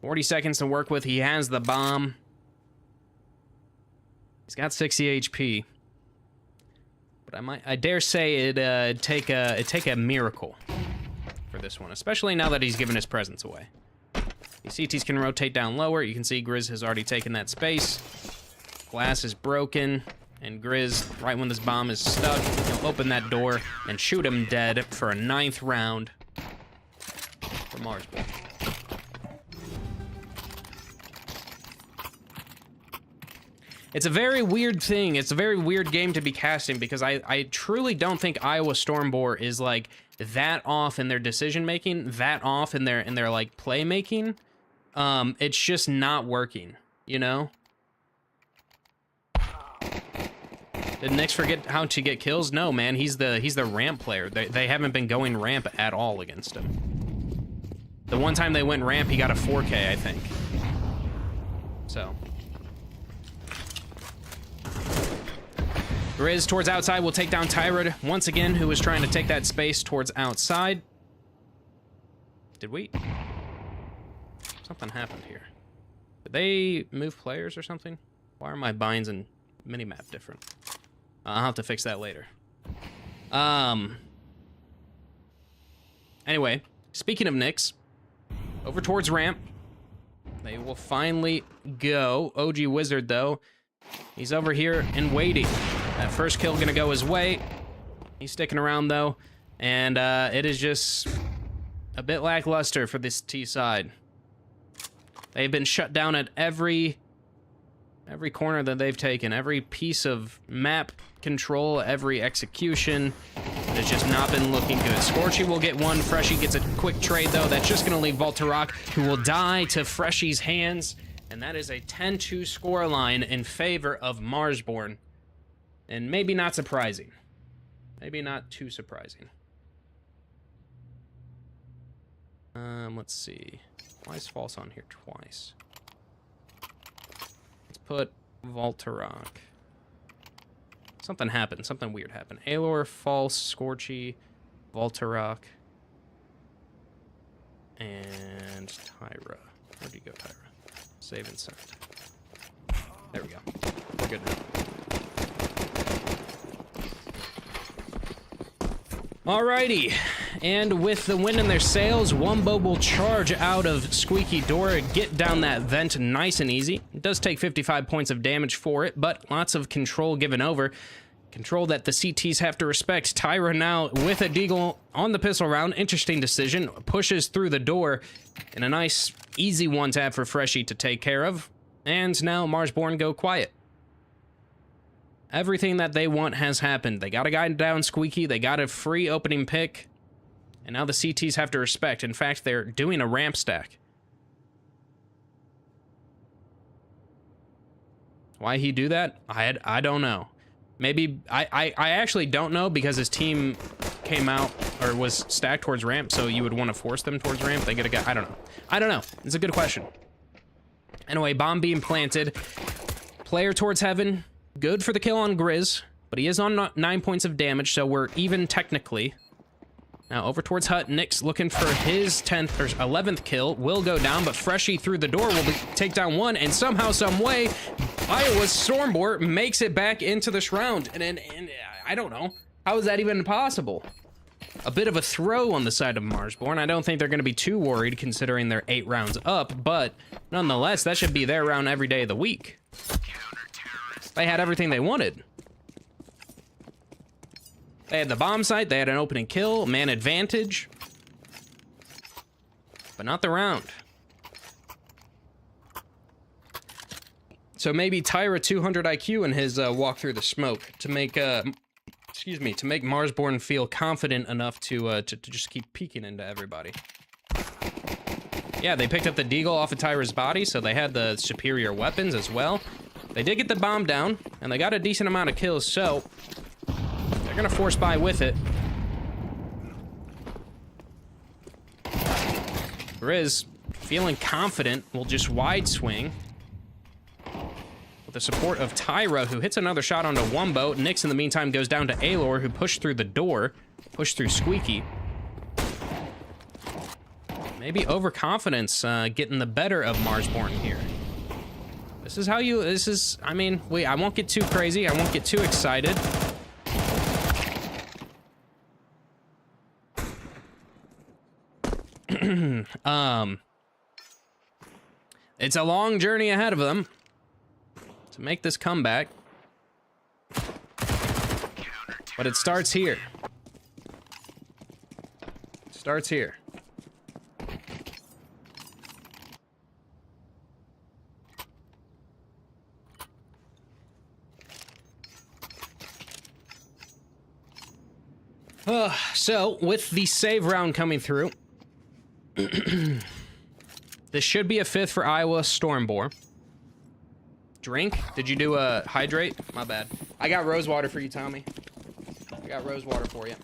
$40 seconds to work with. He has the bomb. He's got 60 HP. But I dare say it'd take a miracle for this one, especially now that he's given his presence away. The CTs can rotate down lower. You can see Grizz has already taken that space. Glass is broken, and Grizz, right when this bomb is stuck, he'll open that door and shoot him dead for a 9th round for Marsborne. It's a very weird thing. It's a very weird game to be casting because I truly don't think Iowa StormBoar is like that off in their decision making, that off in their like play making. It's just not working, you know? Did Nyx forget how to get kills? No, man, he's the ramp player. They haven't been going ramp at all against him. The one time they went ramp, he got a 4K, I think. So. Grizz towards outside will take down Tyrod once again, who was trying to take that space towards outside. Did we? Something happened here. Did they move players or something? Why are my binds and minimap different? I'll have to fix that later. Anyway, speaking of Nyx, over towards ramp. They will finally go. OG Wizard, though, he's over here and waiting. That first kill gonna go his way. He's sticking around, though, and it is just a bit lackluster for this T side. They've been shut down at every corner that they've taken, every piece of map control, every execution. It's just not been looking good. Scorchy will get one. Freshie gets a quick trade, though. That's just gonna leave Voltarok, who will die to Freshie's hands, and that is a 10-2 scoreline in favor of Marsborne. And maybe not surprising. Maybe not too surprising. Let's see. Why is false on here twice? Let's put Voltarok. Something happened. Something weird happened. Alor, false, Scorchy, Voltarok, and Tyra. Where'd you go, Tyra? Save and send. There we go. We're good now. Alrighty, and with the wind in their sails, Wumbo will charge out of Squeaky Door, get down that vent nice and easy. It does take 55 points of damage for it, but lots of control given over. Control that the CTs have to respect. Tyra now with a deagle on the pistol round. Interesting decision. Pushes through the door in a nice, easy one-tap for Freshie to take care of. And now Marsborne go quiet. Everything that they want has happened. They got a guy down Squeaky. They got a free opening pick. And now the CTs have to respect. In fact, they're doing a ramp stack. Why he do that? I don't know. Maybe, I actually don't know because his team came out or was stacked towards ramp, so you would want to force them towards ramp. They get a guy, I don't know. I don't know. It's a good question. Anyway, bomb being planted. Player towards heaven. Good for the kill on Grizz, but he is on 9 points of damage, so we're even technically. Now over towards Hut. Nick's looking for his 10th or 11th kill. Will go down, but Freshie through the door will take down one, and somehow, some way, Iowa's StormBoar makes it back into this round. And I don't know. How is that even possible? A bit of a throw on the side of Marsborne. I don't think they're going to be too worried considering they're 8 rounds up, but nonetheless, that should be their round every day of the week. They had everything they wanted. They had the bomb site, they had an opening kill, man advantage. But not the round. So maybe Tyra 200 IQ in his walk through the smoke to make, excuse me, to make Marsborne feel confident enough to just keep peeking into everybody. Yeah, they picked up the deagle off of Tyra's body, so they had the superior weapons as well. They did get the bomb down, and they got a decent amount of kills, so they're gonna force by with it. Grizz, feeling confident, will just wide swing. With the support of Tyra, who hits another shot onto Wumbo. Nix, in the meantime, goes down to Aelor, who pushed through the door. Pushed through Squeaky. Maybe overconfidence getting the better of Marsborne here. This is how you, I mean, wait, I won't get too crazy. I won't get too excited. It's a long journey ahead of them to make this comeback. But it starts here. It starts here. So, with the save round coming through, this should be a 5th for Iowa StormBoar. Drink? Did you do a hydrate? My bad. I got rose water for you, Tommy. I got rose water for you.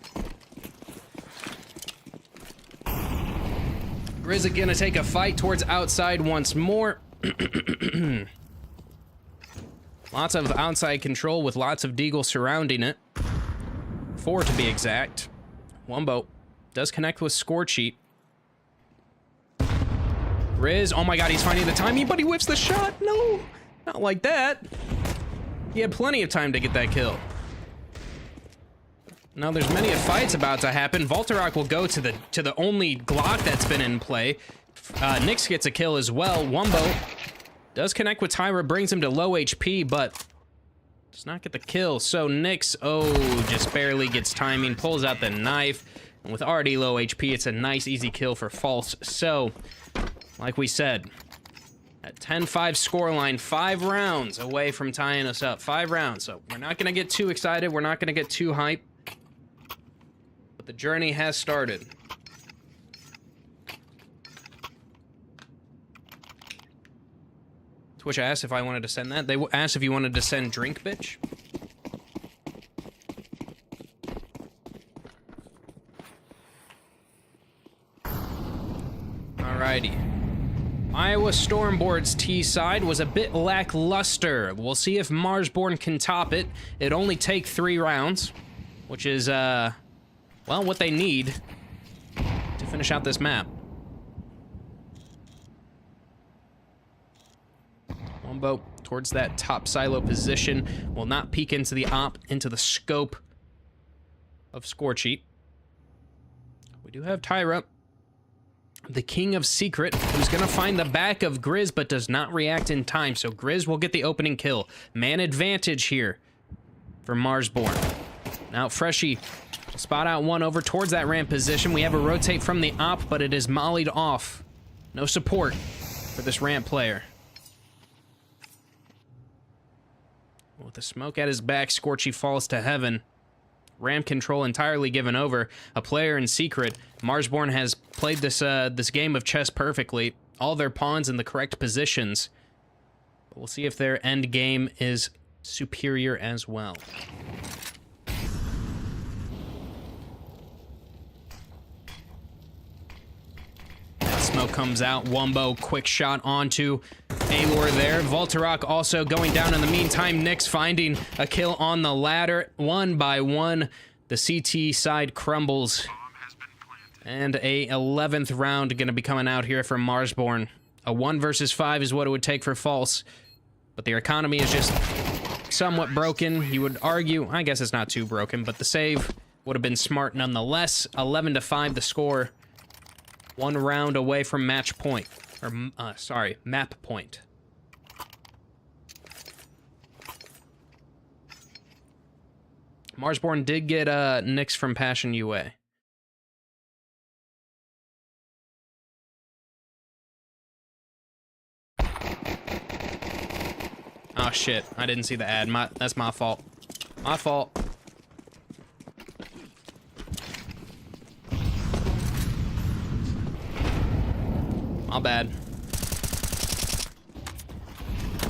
Grizz gonna take a fight towards outside once more. Lots of outside control with lots of deagle surrounding it. 4 to be exact. Wumbo does connect with Scorcheat. Grizz, oh my god, he's finding the timing, but he whips the shot. No, not like that. He had plenty of time to get that kill. Now there's many a fights about to happen. Voltarok will go to the only Glock that's been in play. Nyx gets a kill as well. Wumbo does connect with Tyra, brings him to low HP, but does not get the kill. So Nyx, just barely gets timing, pulls out the knife, and with already low HP, it's a nice, easy kill for False. So, like we said, at 10-5 scoreline, 5 rounds away from tying us up. 5 rounds, so we're not gonna get too excited, we're not gonna get too hyped, but the journey has started. Twitch asked if I wanted to send that. They asked if you wanted to send drink, bitch. Alrighty. Iowa StormBoar's T side was a bit lackluster. We'll see if Marsborne can top it. It'd only take 3 rounds, which is, well, what they need to finish out this map. Wombo towards that top silo position. Will not peek into the into the scope of Scorchy. We do have Tyra, the king of secret, who's gonna find the back of Grizz, but does not react in time. So Grizz will get the opening kill. Man advantage here for Marsborne. Now Freshie spot out one over towards that ramp position. We have a rotate from the op, but it is mollied off. No support for this ramp player. With the smoke at his back, Scorchy falls to heaven. Ramp control entirely given over. A player in secret. Marsborne has played this this game of chess perfectly. All their pawns in the correct positions. But we'll see if their end game is superior as well. Smoke comes out. Wombo, quick shot onto Alor there. Voltarok also going down in the meantime. Nyx finding a kill on the ladder. One by one, the CT side crumbles. And a 11th round going to be coming out here from Marsborne. A 1 versus 5 is what it would take for False. But their economy is just somewhat broken. You would argue, I guess it's not too broken, but the save would have been smart nonetheless. 11-5 the score. 1 round away from match point. Or, sorry, map point. Marsborne did get Nyx from Passion UA. Oh shit, I didn't see the ad. That's my fault. My fault. My bad.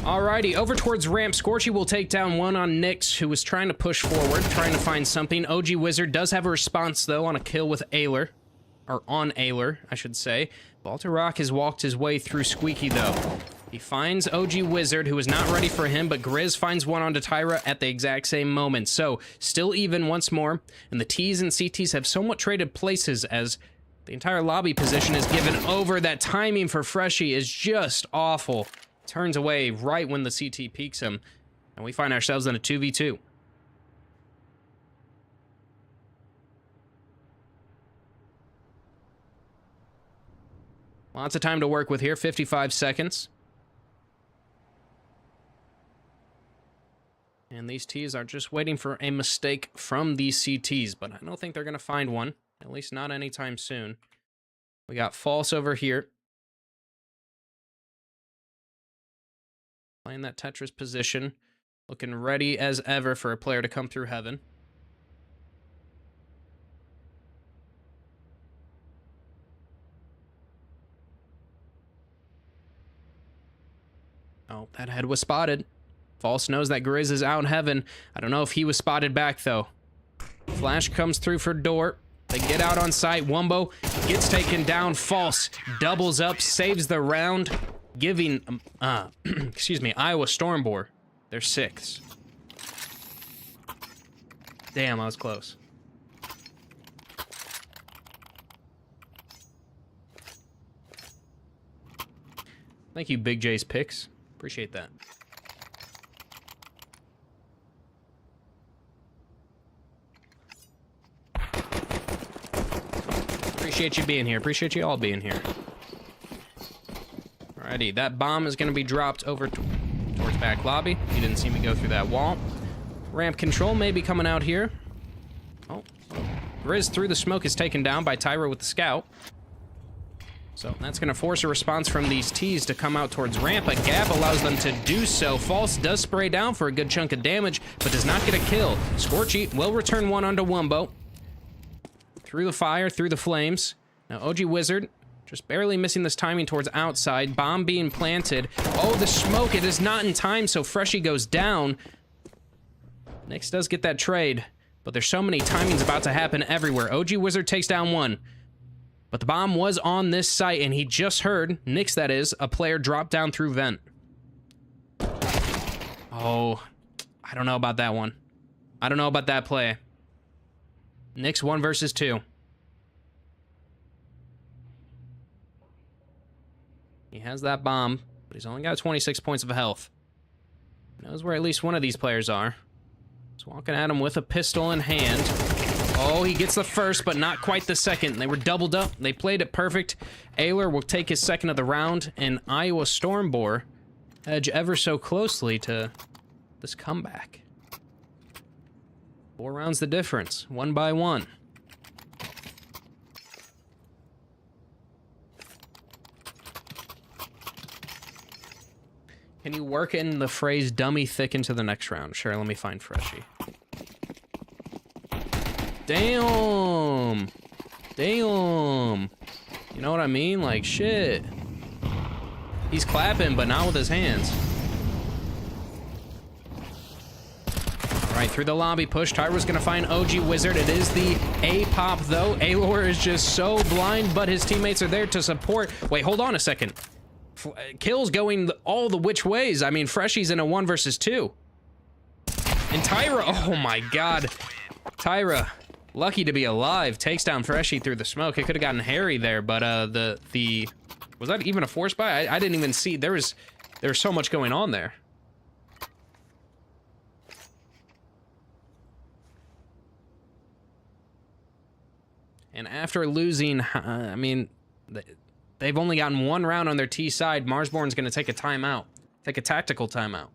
Alrighty, over towards ramp. Scorchy will take down one on Nyx, who was trying to push forward, trying to find something. OG Wizard does have a response, though, on a kill with Ayler. Or on Ayler, I should say. Baltarok has walked his way through Squeaky, though. He finds OG Wizard, who is not ready for him, but Grizz finds one onto Tyra at the exact same moment. So, still even once more, and the Ts and CTs have somewhat traded places as the entire lobby position is given over. That timing for Freshie is just awful. Turns away right when the CT peeks him, and we find ourselves in a 2v2. Lots of time to work with here, 55 seconds. And these Ts are just waiting for a mistake from these CTs, but I don't think they're going to find one. At least not anytime soon. We got False over here. Playing that Tetris position. Looking ready as ever for a player to come through heaven. Oh, that head was spotted. False knows that Grizz is out in heaven. I don't know if he was spotted back, though. Flash comes through for Door. They get out on site. Wombo gets taken down. False doubles up, saves the round, giving, excuse me, Iowa StormBoar their 6th. Damn, I was close. Thank you, Big J's picks. Appreciate that. Appreciate you being here. Appreciate you all being here. Alrighty, that bomb is going to be dropped over towards back lobby. You didn't see me go through that wall. Ramp control may be coming out here. Oh, Grizz through the smoke is taken down by Tyra with the scout. So that's going to force a response from these Ts to come out towards ramp. A gap allows them to do so. False does spray down for a good chunk of damage, but does not get a kill. Scorchy will return one onto Wombo. Through the fire, through the flames. Now OG Wizard just barely missing this timing towards outside. Bomb being planted. Oh, the smoke. It is not in time, so Freshie goes down. Nyx does get that trade, but there's so many timings about to happen everywhere. OG Wizard takes down one. But the bomb was on this site, and he just heard, Nyx that is, a player drop down through vent. Oh, I don't know about that one. I don't know about that play. Nyx 1 versus 2. He has that bomb. But he's only got 26 points of health. Knows where at least one of these players are. He's walking at him with a pistol in hand. Oh, he gets the first, but not quite the second. They were doubled up. They played it perfect. Ayler will take his second of the round, and Iowa StormBoar edge ever so closely to this comeback. 4 rounds the difference, 1 by 1. Can you work in the phrase dummy thick into the next round? Sure, let me find Freshie. Damn! Damn! You know what I mean? Like, shit. He's clapping, but not with his hands. All right, through the lobby push. Tyra's gonna find OG Wizard. It is the A-pop, though. Aylor is just so blind, but his teammates are there to support. Wait, hold on a second. Kills going all the which ways. I mean, Freshie's in a 1 versus 2. And Tyra, oh my god. Tyra, lucky to be alive, takes down Freshie through the smoke. It could have gotten hairy there, but the was that even a force buy? I didn't even see. There was so much going on there. And after losing, I mean, they've only gotten 1 round on their T side. Marsborne's going to take a timeout. Take a tactical timeout.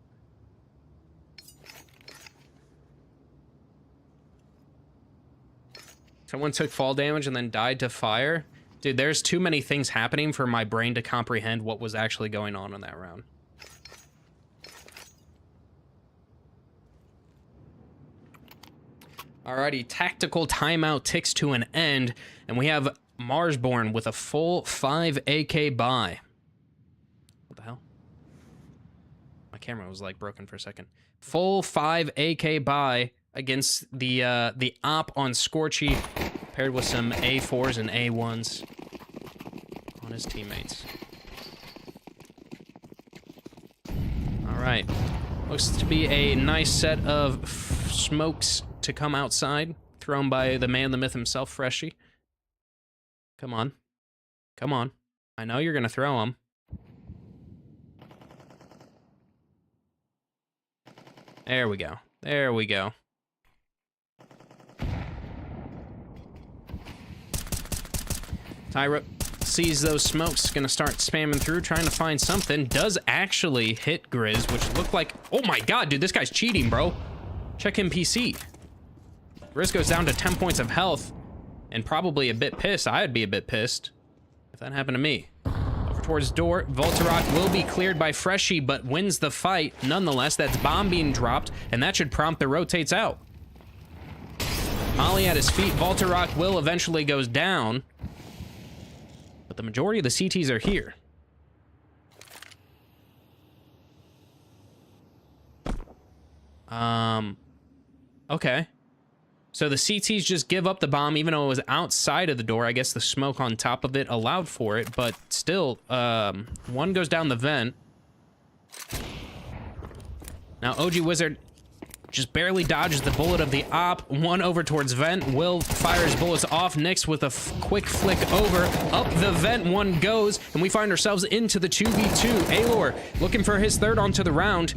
Someone took fall damage and then died to fire. Dude, there's too many things happening for my brain to comprehend what was actually going on in that round. Alrighty, tactical timeout ticks to an end, and we have Marsborne with a full 5 AK buy. What the hell? My camera was like broken for a second. Full 5 AK buy against the op on Scorchy, paired with some A4s and A1s on his teammates. All right, looks to be a nice set of smokes to come outside, thrown by the man, the myth himself, Freshie. Come on. Come on. I know you're going to throw them. There we go. There we go. Tyra sees those smokes, going to start spamming through, trying to find something. Does actually hit Grizz, which looked like... Oh my god, dude, this guy's cheating, bro. Check him PC. Grizz goes down to 10 points of health and probably a bit pissed. I'd be a bit pissed if that happened to me. Over towards door. Voltarok will be cleared by Freshie, but wins the fight. Nonetheless, that's bomb being dropped, and that should prompt the rotates out. Molly at his feet. Voltarok will eventually goes down, but the majority of the CTs are here. Okay. So the CTs just give up the bomb, even though it was outside of the door. I guess the smoke on top of it allowed for it, but still, one goes down the vent. Now OG Wizard just barely dodges the bullet of the op. One over towards vent. Will fires bullets off. Nix with a quick flick over. Up the vent one goes, and we find ourselves into the 2v2. Aylor looking for his third onto the round,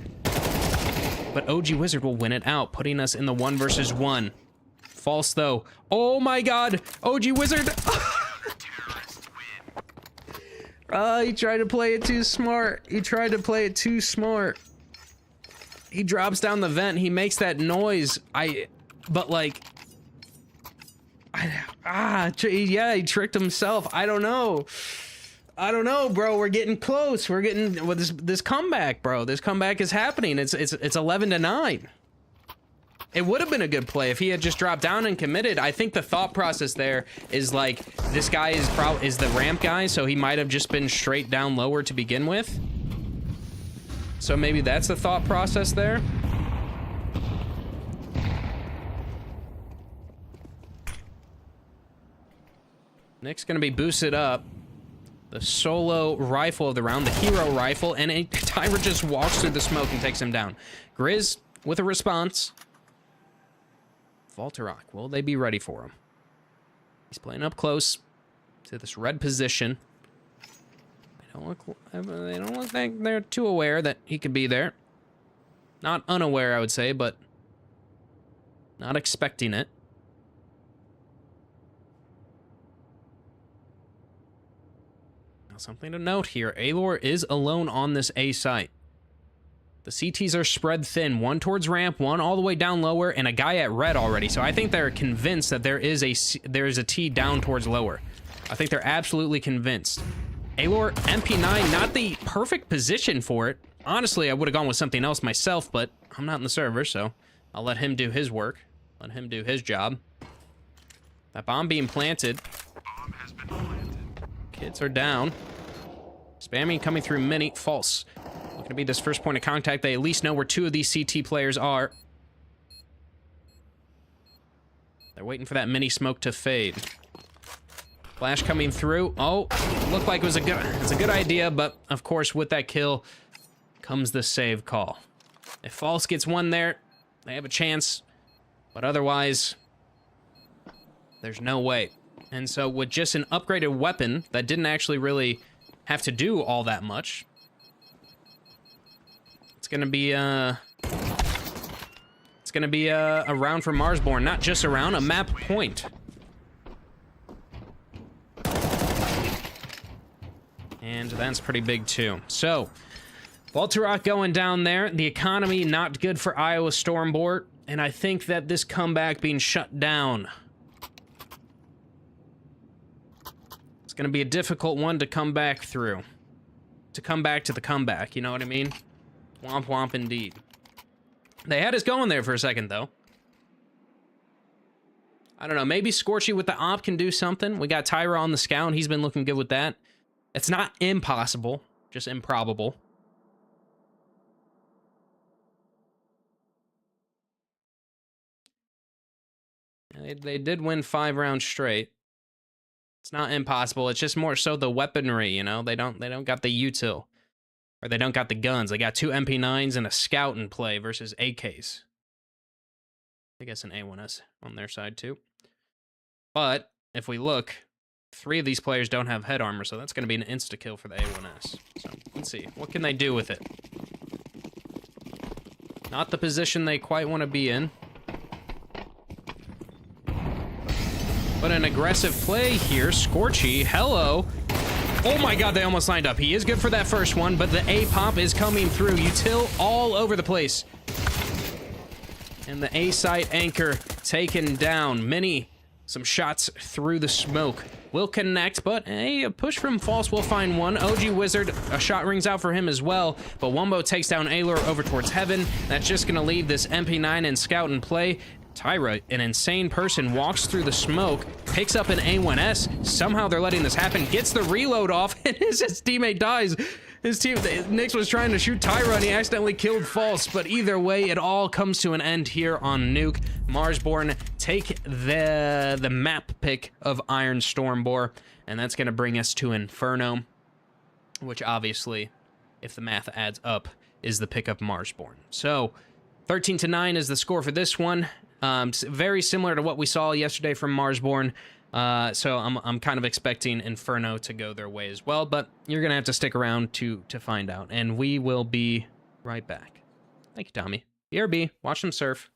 but OG Wizard will win it out, putting us in the 1 versus 1. False though. Oh my god, OG Wizard. He tried to play it too smart. He tried to play it too smart. He drops down the vent. He makes that noise. But like, yeah, he tricked himself. I don't know. I don't know, bro. We're getting close. We're getting with this comeback, bro. This comeback is happening. It's 11-9. It would have been a good play if he had just dropped down and committed. I think the thought process there is like, this guy is the ramp guy, so he might have just been straight down lower to begin with. So maybe that's the thought process there. Nick's gonna be boosted up. The solo rifle of the round, the hero rifle, and Tyra just walks through the smoke and takes him down. Grizz with a response. Voltarok, will they be ready for him? He's playing up close to this red position. They don't look like they're too aware that he could be there. Not unaware, I would say, but not expecting it. Now, something to note here. Aelor is alone on this A site. The CTs are spread thin. One towards ramp, one all the way down lower, and a guy at red already. So I think they're convinced that there is a T down towards lower. I think they're absolutely convinced. Aelor, MP9, not the perfect position for it. Honestly, I would have gone with something else myself, but I'm not in the server, so I'll let him do his work. Let him do his job. That bomb being planted. Kids are down. Spamming coming through mini. False. Looking to be this first point of contact. They at least know where two of these CT players are. They're waiting for that mini smoke to fade. Flash coming through. Oh, looked like it's a good idea, but of course with that kill comes the save call. If False gets one there, they have a chance, but otherwise there's no way. And so with just an upgraded weapon that didn't actually really have to do all that much, it's gonna be a round for Marsborne, not just a round, a map point. And that's pretty big too. So, Volturok going down there. The economy not good for Iowa StormBoar, and I think that this comeback being shut down, it's gonna be a difficult one to come back through. To come back to the comeback, you know what I mean? Womp womp indeed. They had us going there for a second though. I don't know, maybe Scorchy with the op can do something. We got Tyra on the scout, and he's been looking good with that. It's not impossible, just improbable. They did win 5 rounds straight. It's not impossible. It's just more so the weaponry, you know? They don't got the util. Or they don't got the guns. They got 2 MP9s and a scout in play versus AKs. I guess an A1S on their side too. But if we look, 3 of these players don't have head armor, so that's going to be an insta-kill for the A1S. So, let's see. What can they do with it? Not the position they quite want to be in. But an aggressive play here. Scorchy, hello. Oh my god, they almost lined up. He is good for that first one, but the A-pop is coming through. Util all over the place. And the A-site anchor taken down. Mini, some shots through the smoke. Will connect, but a push from False will find one. OG Wizard, a shot rings out for him as well, but Wumbo takes down Aelor over towards Heaven. That's just gonna leave this MP9 and Scout in play. Tyra, an insane person, walks through the smoke, picks up an A1S. Somehow they're letting this happen, gets the reload off, and his teammate dies. Nyx was trying to shoot Tyra, and he accidentally killed False, but either way, it all comes to an end here on Nuke. Marsborne take the map pick of Iron StormBoar, and that's going to bring us to Inferno, which obviously, if the math adds up, is the pick of Marsborne. So, 13-9 is the score for this one. Very similar to what we saw yesterday from Marsborne. So I'm kind of expecting Inferno to go their way as well, but you're gonna have to stick around to find out, and we will be right back. Thank you, Tommy. BRB, watch them surf.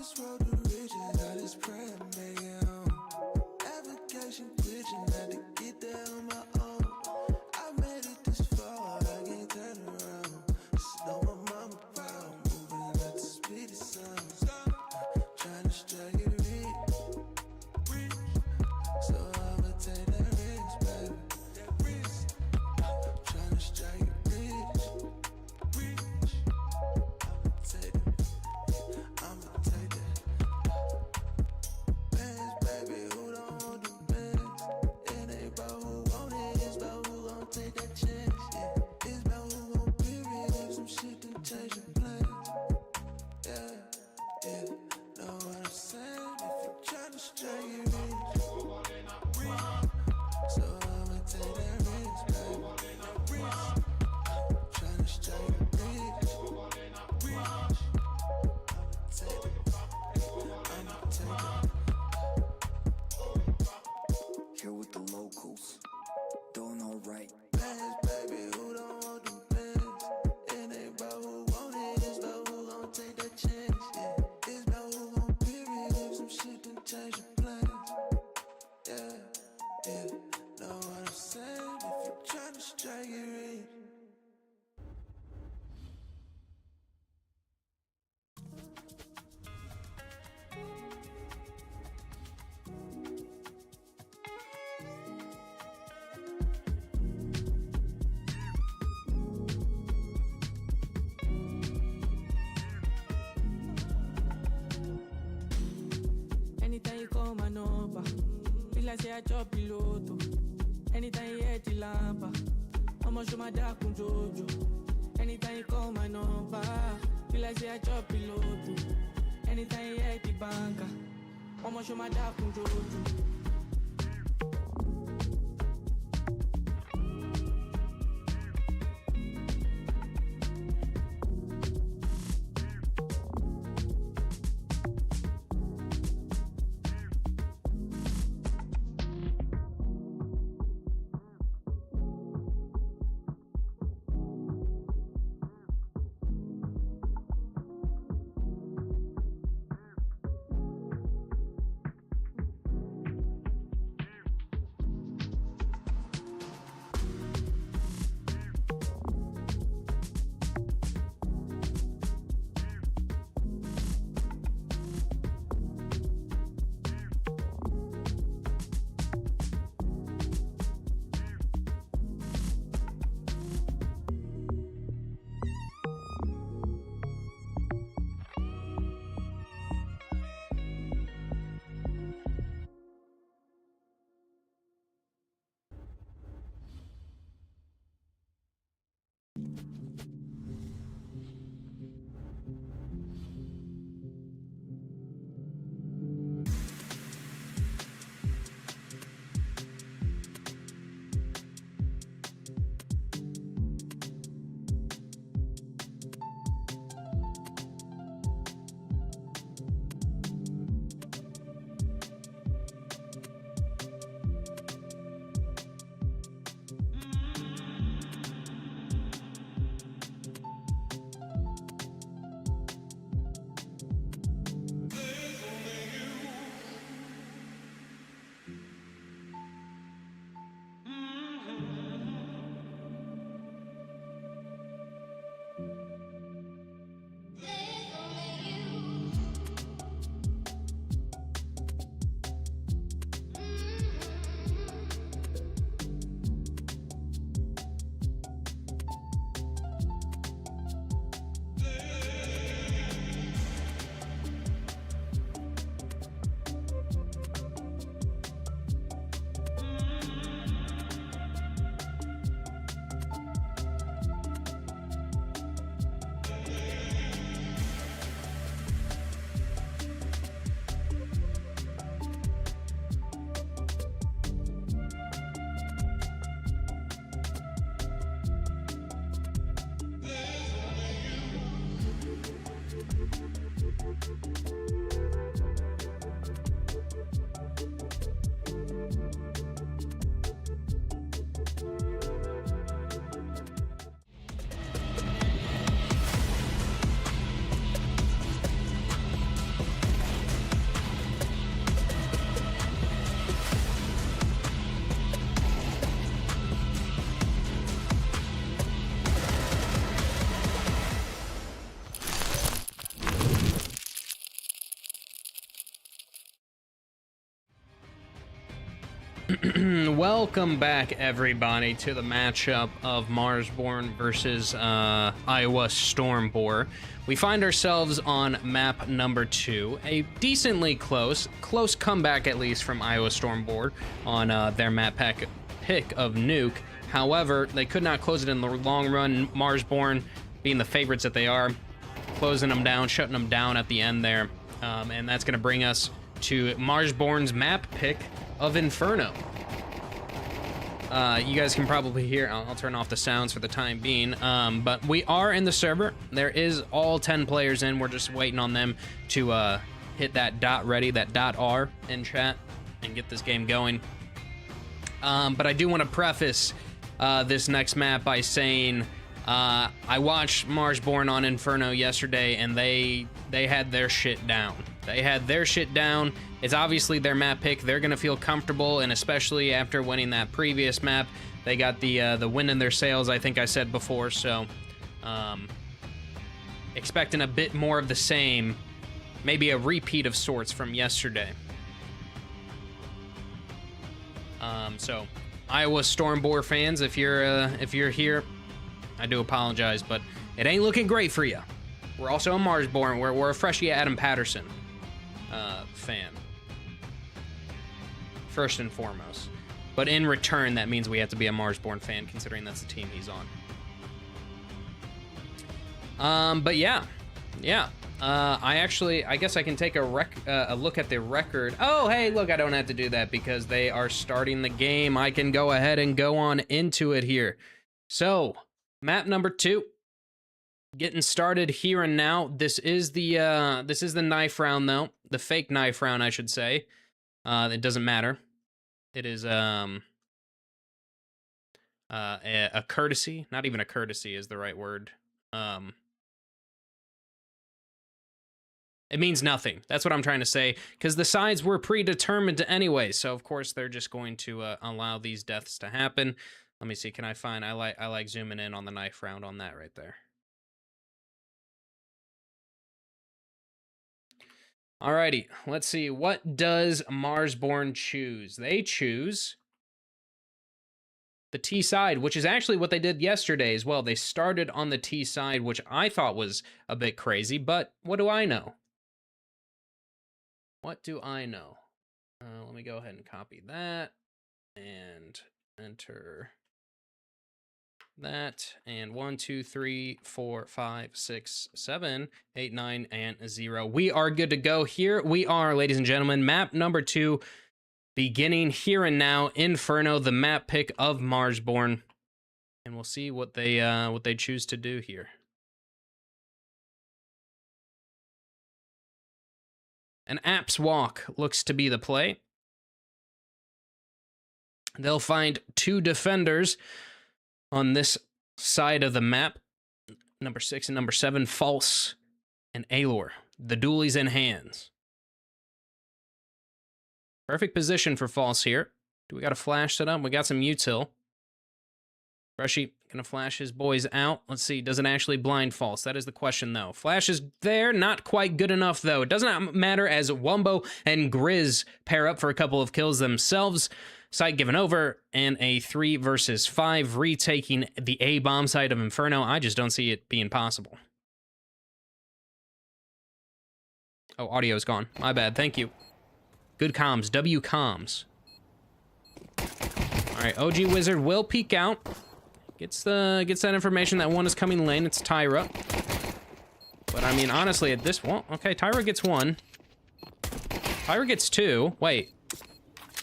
this road to riches, I just pray and make it home. Application glitching, had to get there on my own. I made it this far, I can't turn around. Just know my mama proud, moving at the speed of sound. Trying to strike it rich, so I'ma take that risk, baby. Trying to strike it rich, I'ma take that. Bands, baby, who don't want the bands? It ain't about who want it, it's about who gon' take that chance. Yeah, it's about who gon' period if some shit done change your plans. Yeah, yeah, know what I'm saying? If you tryna strike it rich, so I'ma take that risk, baby. Tryna strike it rich, take it, I'ma take it. Here with the locals, doing alright. Bands, baby, who don't want them bands? It ain't about who want it, it's about who gon' take that chance. Yeah, it's about who gon' period if some shit done change your plans. Yeah, yeah, know what I'm saying? If you tryna strike it rich. Anytime you call my number, feel like say I chop piloto. Anytime you hear the lampa, I'ma show my dark on Jojo. Anytime you call my number, feel like say I chop piloto. Anytime you hear the banker, I'ma show my dark on Jojo. Welcome back, everybody, to the matchup of Marsborne versus Iowa StormBoar. We find ourselves on map number 2, a decently close comeback at least from Iowa StormBoar on their map pick of Nuke. However, they could not close it in the long run. Marsborne, being the favorites that they are, closing them down, shutting them down at the end there, and that's going to bring us to Marsborne's map pick of Inferno. You guys can probably hear, I'll turn off the sounds for the time being, but we are in the server. There is all 10 players in. We're just waiting on them to hit that dot ready, that .r in chat, and get this game going. But I do want to preface this next map by saying I watched Marsborne on Inferno yesterday, and they had their shit down. They had their shit down. It's obviously their map pick. They're gonna feel comfortable, and especially after winning that previous map, they got the wind in their sails, I think I said before. So, expecting a bit more of the same, maybe a repeat of sorts from yesterday. So, Iowa StormBoar fans, if you're here, I do apologize, but it ain't looking great for you. We're also a Marsborne. We're a freshie Adam Patterson fan, first and foremost. But in return, that means we have to be a Marsborne fan, considering that's the team he's on. But yeah. I guess I can take a look at the record. Oh, hey, look, I don't have to do that because they are starting the game. I can go ahead and go on into it here. So, map number 2. Getting started here and now. This is the knife round, though. The fake knife round, I should say. It doesn't matter. It is a courtesy. Not even a courtesy is the right word. It means nothing. That's what I'm trying to say, because the sides were predetermined anyway. So of course they're just going to allow these deaths to happen. Let me see. Can I find? I like zooming in on the knife round on that right there. Alrighty, let's see. What does Marsborne choose? They choose the T side, which is actually what they did yesterday as well. They started on the T side, which I thought was a bit crazy, but what do I know? What do I know? Let me go ahead and copy that and enter that, and 1, 2, 3, 4, 5, 6, 7, 8, 9, and 0. We are good to go. Here we are, ladies and gentlemen. Map number 2, beginning here and now. Inferno, the map pick of Marsborne, and we'll see what they choose to do here. An Apps Walk looks to be the play. They'll find 2 defenders on this side of the map, number 6 and number 7, False and Alor. The dualies in hands. Perfect position for False here. Do we got a flash set up? We got some util. Freshie gonna flash his boys out. Let's see, does it actually blind False? That is the question, though. Flash is there, not quite good enough, though. It does not matter as Wumbo and Grizz pair up for a couple of kills themselves. Site given over, and a 3 versus 5, retaking the A-bomb side of Inferno. I just don't see it being possible. Oh, audio's gone. My bad, thank you. Good comms, W comms. All right, OG Wizard will peek out. Gets that information that one is coming lane. It's Tyra. But I mean, honestly, at this one, okay, Tyra gets 1. Tyra gets 2. Wait.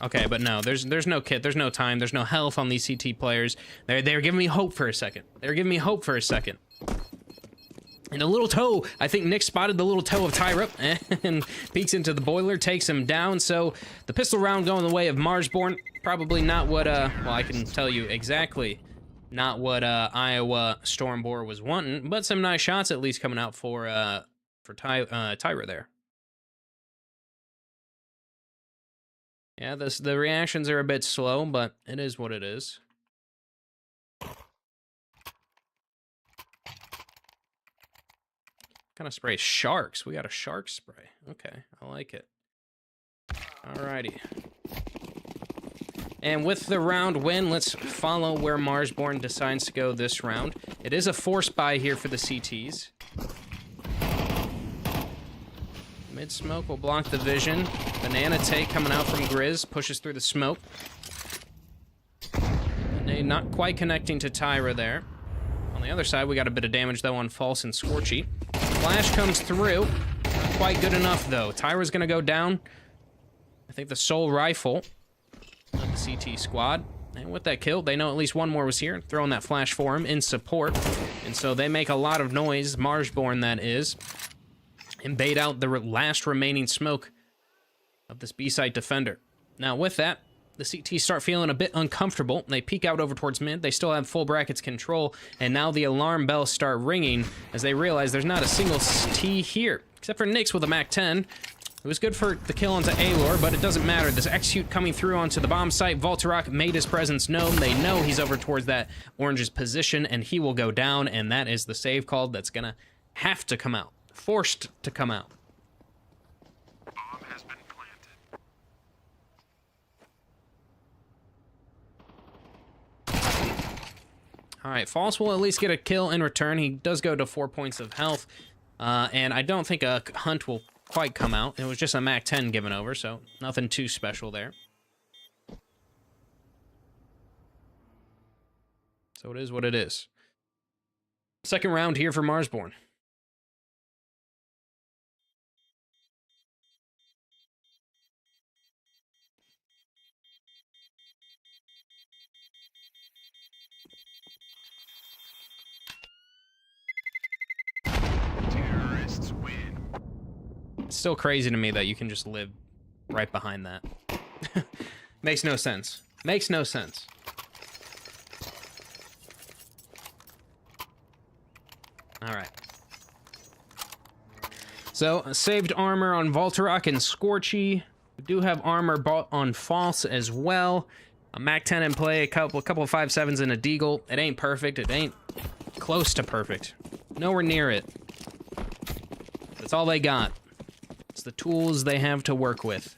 Okay, but no, there's no kit, there's no time, there's no health on these CT players. They're giving me hope for a second. They're giving me hope for a second. And a little toe, I think Nick spotted the little toe of Tyra and peeks into the boiler, takes him down. So the pistol round going the way of Marsborne. Probably not what, well, I can tell you exactly not what Iowa StormBoar was wanting, but some nice shots at least coming out for Tyra there. Yeah, the reactions are a bit slow, but it is what it is. Kind of spray sharks. We got a shark spray. Okay, I like it. Alrighty. And with the round win, let's follow where Marsborne decides to go this round. It is a force buy here for the CTs. Mid-smoke will block the vision. Banana take coming out from Grizz, pushes through the smoke. And not quite connecting to Tyra there. On the other side, we got a bit of damage, though, on False and Scorchy. Flash comes through. Not quite good enough, though. Tyra's going to go down. I think the sole rifle of the CT squad. And with that kill, they know at least one more was here. Throwing that flash for him in support. And so they make a lot of noise, Marsborne that is. And bait out the last remaining smoke of this B-site defender. Now with that, the CTs start feeling a bit uncomfortable. They peek out over towards mid. They still have full brackets control. And now the alarm bells start ringing as they realize there's not a single T here. Except for Nyx with a MAC-10. It was good for the kill onto Alor, but it doesn't matter. This execute coming through onto the bomb site. Voltarok made his presence known. They know he's over towards that Orange's position, and he will go down. And that is the save call that's going to have to come out. Forced to come out. Bomb has been planted. All right, False will at least get a kill in return. He does go to 4 points of health, and I don't think a hunt will quite come out. It was just a MAC-10 given over, so nothing too special there. So it is what it is. Second round here for Marsborne. Terrorists win. It's still crazy to me that you can just live right behind that. Makes no sense. Makes no sense. All right. So, saved armor on Voltarok and Scorchy. We do have armor bought on False as well. A MAC-10 in play, a couple of 5.7s and a Deagle. It ain't perfect. It ain't close to perfect. Nowhere near it. That's all they got. It's the tools they have to work with.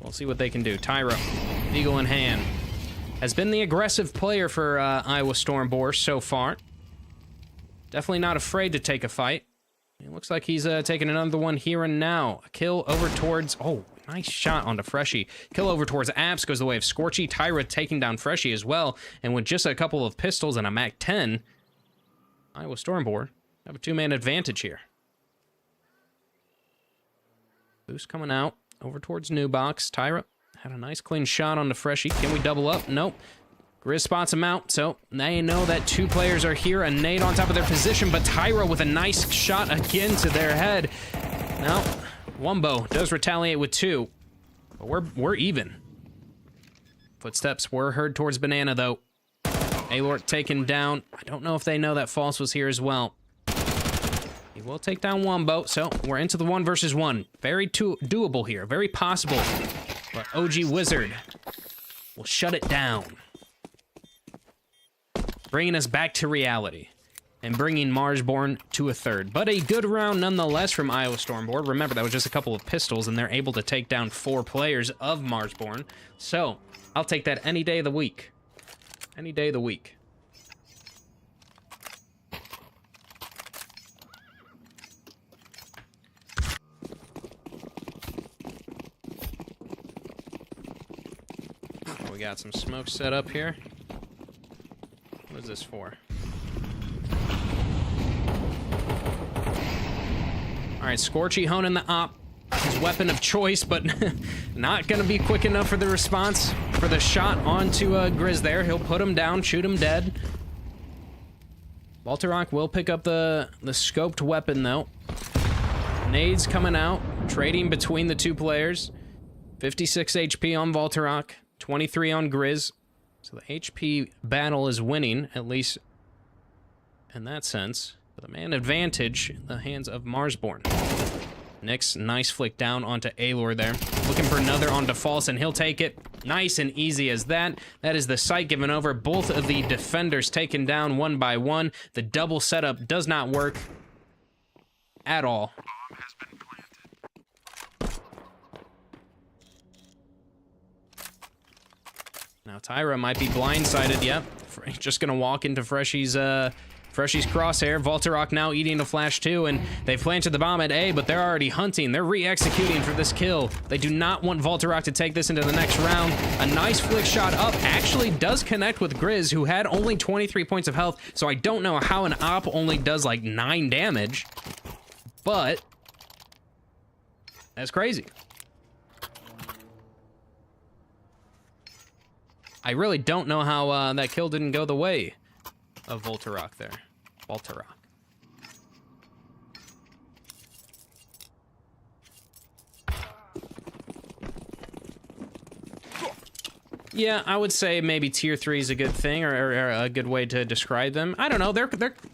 We'll see what they can do. Tyro, Deagle in hand, has been the aggressive player for Iowa StormBoar so far. Definitely not afraid to take a fight. It looks like he's taking another one here and now. A kill over towards... Oh, nice shot onto Freshy. Kill over towards Apps goes the way of Scorchy. Tyra taking down Freshy as well. And with just a couple of pistols and a MAC-10, Iowa StormBoar have a two-man advantage here. Boost coming out over towards New Box. Tyra had a nice clean shot on the Freshy. Can we double up? Nope. Grizz spots him out, so they know that two players are here. A nade on top of their position, but Tyra with a nice shot again to their head. Now, Wumbo does retaliate with two, but we're even. Footsteps were heard towards Banana, though. Alort taken down. I don't know if they know that False was here as well. He will take down Wumbo, so we're into the 1 versus 1. Very doable here, very possible. But OG Wizard will shut it down. Bringing us back to reality and bringing Marsborne to a third. But a good round nonetheless from Iowa StormBoar. Remember, that was just a couple of pistols, and they're able to take down 4 players of Marsborne. So, I'll take that any day of the week. Any day of the week. We got some smoke set up here. What is this for? All right, Scorchy honing the op. His weapon of choice, but not gonna be quick enough for the response. For the shot onto Grizz there. He'll put him down, shoot him dead. Voltarok will pick up the scoped weapon, though. Nades coming out, trading between the two players. 56 HP on Voltarok, 23 on Grizz. So the HP battle is winning, at least in that sense. But the man advantage in the hands of Marsborne. Nyx, nice flick down onto Alor there. Looking for another onto False, and he'll take it. Nice and easy as that. That is the site given over. Both of the defenders taken down one by one. The double setup does not work at all. Bomb has been planted. Now Tyra might be blindsided. Yep, just gonna walk into Freshy's crosshair. Voltarok now eating a flash too, and they planted the bomb at A, but they're already hunting. They're re-executing for this kill. They do not want Voltarok to take this into the next round. A nice flick shot up actually does connect with Grizz, who had only 23 points of health, so I don't know how an op only does like 9 damage, but that's crazy. I really don't know how that kill didn't go the way of Voltarok there. Voltarok. Yeah, I would say maybe tier 3 is a good thing, or a good way to describe them. I don't know.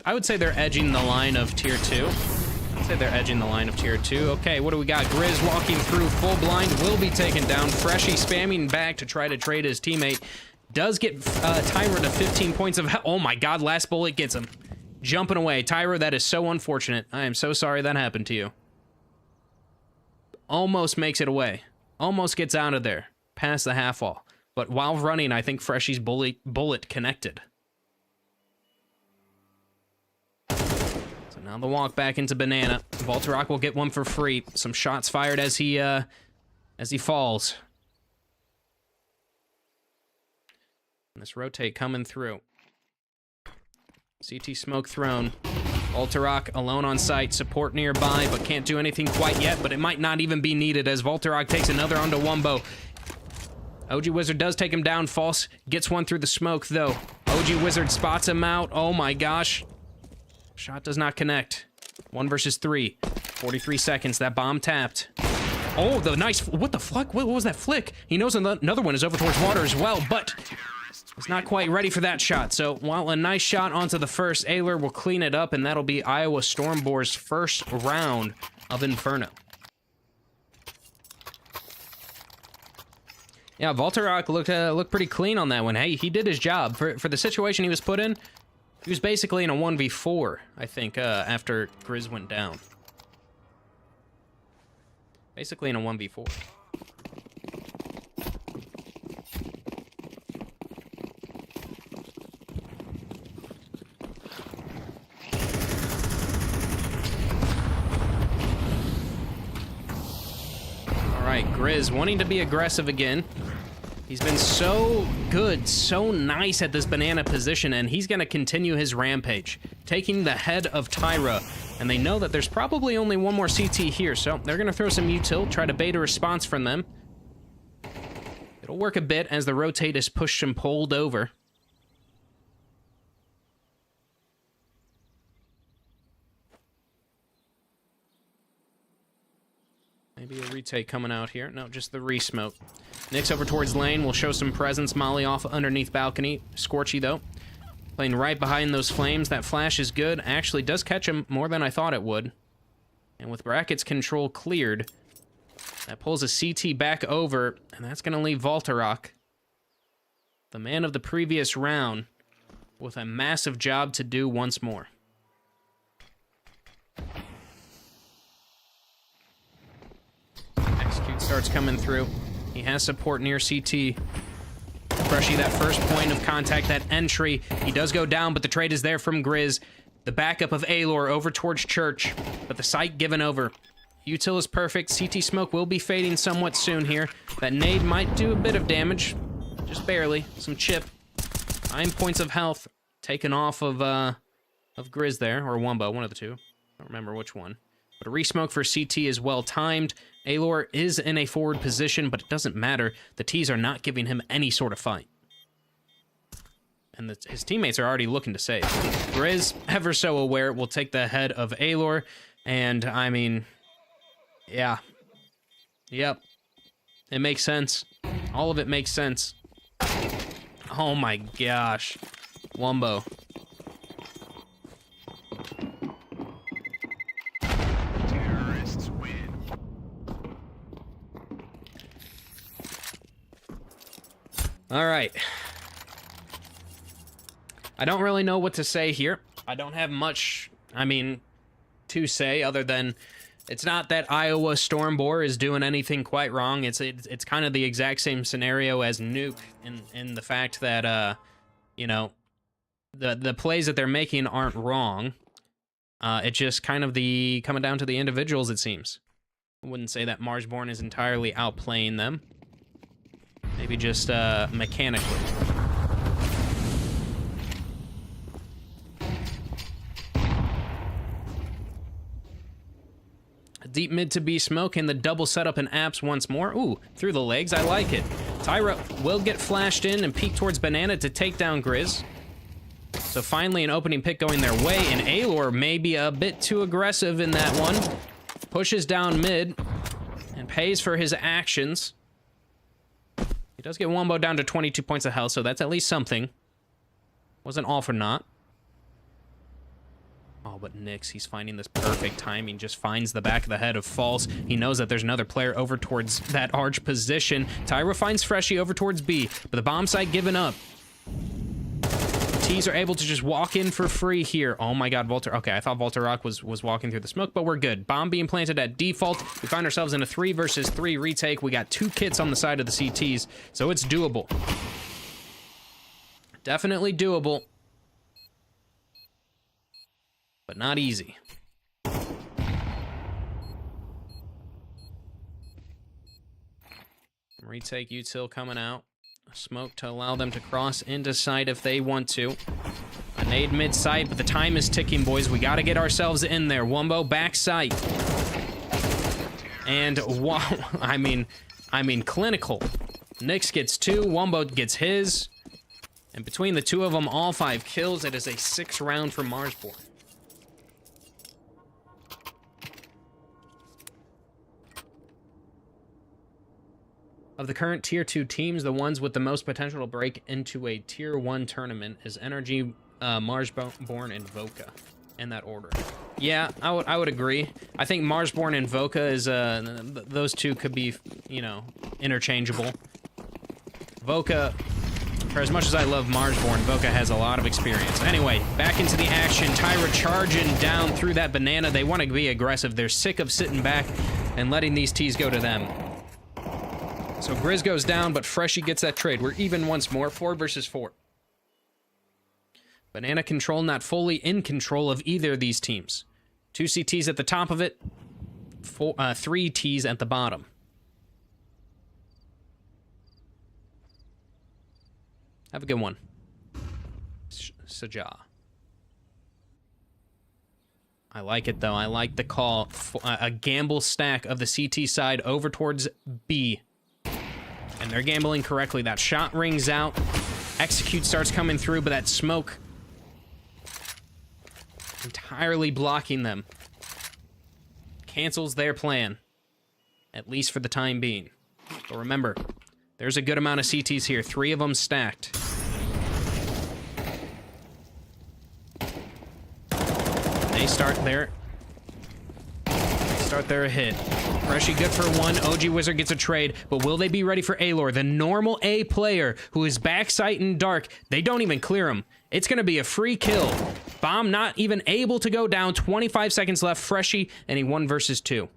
I would say they're edging the line of tier 2. I'd say they're edging the line of tier 2. Okay, what do we got? Grizz walking through full blind, will be taken down. Freshy spamming back to try to trade his teammate. Does get Tyra to 15 points of health. Oh my god, last bullet gets him. Jumping away. Tyra, that is so unfortunate. I am so sorry that happened to you. Almost makes it away. Almost gets out of there. Past the half wall. But while running, I think Freshy's bullet connected. So now the walk back into Banana. Voltarok will get one for free. Some shots fired as he falls. And this rotate coming through. CT smoke thrown. Voltarok alone on site. Support nearby, but can't do anything quite yet. But it might not even be needed as Voltarok takes another onto Wumbo. OG Wizard does take him down. False gets one through the smoke, though. OG Wizard spots him out. Oh my gosh. Shot does not connect. 1 versus 3. 43 seconds. That bomb tapped. Oh, the nice... What the fuck? What was that flick? He knows another one is over towards water as well, but... He's not quite ready for that shot. So, while a nice shot onto the first, Ayler will clean it up, and that'll be Iowa StormBoar's first round of Inferno. Yeah, Voltarok looked pretty clean on that one. Hey, he did his job. For the situation he was put in, he was basically in a 1v4, I think, after Grizz went down. Basically in a 1v4. Alright, Grizz wanting to be aggressive again. He's been so good, so nice at this banana position, and he's going to continue his rampage, taking the head of Tyra. And they know that there's probably only one more CT here, so they're going to throw some util, try to bait a response from them. It'll work a bit as the rotate is pushed and pulled over. Maybe a retake coming out here. No, just the re-smoke. Nick's over towards lane. Will show some presence. Molly off underneath balcony. Scorchy, though. Playing right behind those flames. That flash is good. Actually does catch him more than I thought it would. And with brackets control cleared, that pulls a CT back over, and that's going to leave Voltarok, the man of the previous round, with a massive job to do once more. Execute starts coming through. He has support near CT. Freshy, that first point of contact, that entry. He does go down, but the trade is there from Grizz. The backup of Alor over towards Church, but the site given over. Util is perfect. CT smoke will be fading somewhat soon here. That nade might do a bit of damage. Just barely. Some chip. 9 points of health taken off of Grizz there, or Wumbo, one of the two. I don't remember which one. But a resmoke for CT is well timed. Alor is in a forward position, but it doesn't matter. The T's are not giving him any sort of fight. And his teammates are already looking to save. Grizz, ever so aware, will take the head of Alor. And, I mean, yeah. Yep. It makes sense. All of it makes sense. Oh my gosh. Wumbo. Terrorists win. All right. I don't really know what to say here. I don't have much, I mean, to say other than It's not that Iowa StormBoar is doing anything quite wrong. It's kind of the exact same scenario as Nuke in the fact that, you know, the plays that they're making aren't wrong. It's just kind of coming down to the individuals, it seems. I wouldn't say that Marsborne is entirely outplaying them. Maybe just mechanically. Deep mid to B smoke and the double setup and apps once more. Ooh, through the legs, I like it. Tyra will get flashed in and peek towards Banana to take down Grizz. So finally an opening pick going their way, and Aelor may be a bit too aggressive in that one. Pushes down mid and pays for his actions. He does get Wombo down to 22 points of health, so that's at least something. Wasn't all for naught. Oh, but Nyx, he's finding this perfect timing, just finds the back of the head of False. He knows that there's another player over towards that arch position. Tyra finds Freshie over towards B, but the bomb site given up. T's are able to just walk in for free here. Oh my god, Volter. Okay, I thought Volter Rock was walking through the smoke, but we're good. Bomb being planted at default. We find ourselves in a 3 versus 3 retake. We got 2 kits on the side of the CTs, so it's doable. Definitely doable. But not easy. Retake util coming out. A smoke to allow them to cross into site if they want to. A nade mid site, but the time is ticking, boys. We got to get ourselves in there. Wumbo back site. And wow, I mean clinical. Nyx gets 2, Wumbo gets his. And between the two of them, all 5 kills. It is a 6 round for Marsborne. Of the current Tier 2 teams, the ones with the most potential to break into a Tier 1 tournament is Energy, Marsborne, and Voka, in that order. Yeah, I would agree. I think Marsborne and Voka is, those two could be, you know, interchangeable. Voka, for as much as I love Marsborne, Voka has a lot of experience. Anyway, back into the action. Tyra charging down through that banana. They want to be aggressive. They're sick of sitting back and letting these T's go to them. So Grizz goes down, but Freshie gets that trade. We're even once more, 4 versus 4. Banana control not fully in control of either of these teams. 2 CTs at the top of it, 3 T's at the bottom. Have a good one, Saja. I like it, though. I like the call. A gamble stack of the CT side over towards B. And they're gambling correctly. That shot rings out. Execute starts coming through, but that smoke entirely blocking them. Cancels their plan. At least for the time being. But remember, there's a good amount of CTs here. 3 of them stacked. They start their hit. Freshie good for 1. OG Wizard gets a trade, but will they be ready for Aelor? The normal A player who is backside in dark. They don't even clear him. It's going to be a free kill. Bomb not even able to go down. 25 seconds left. Freshie, and he 1 versus 2.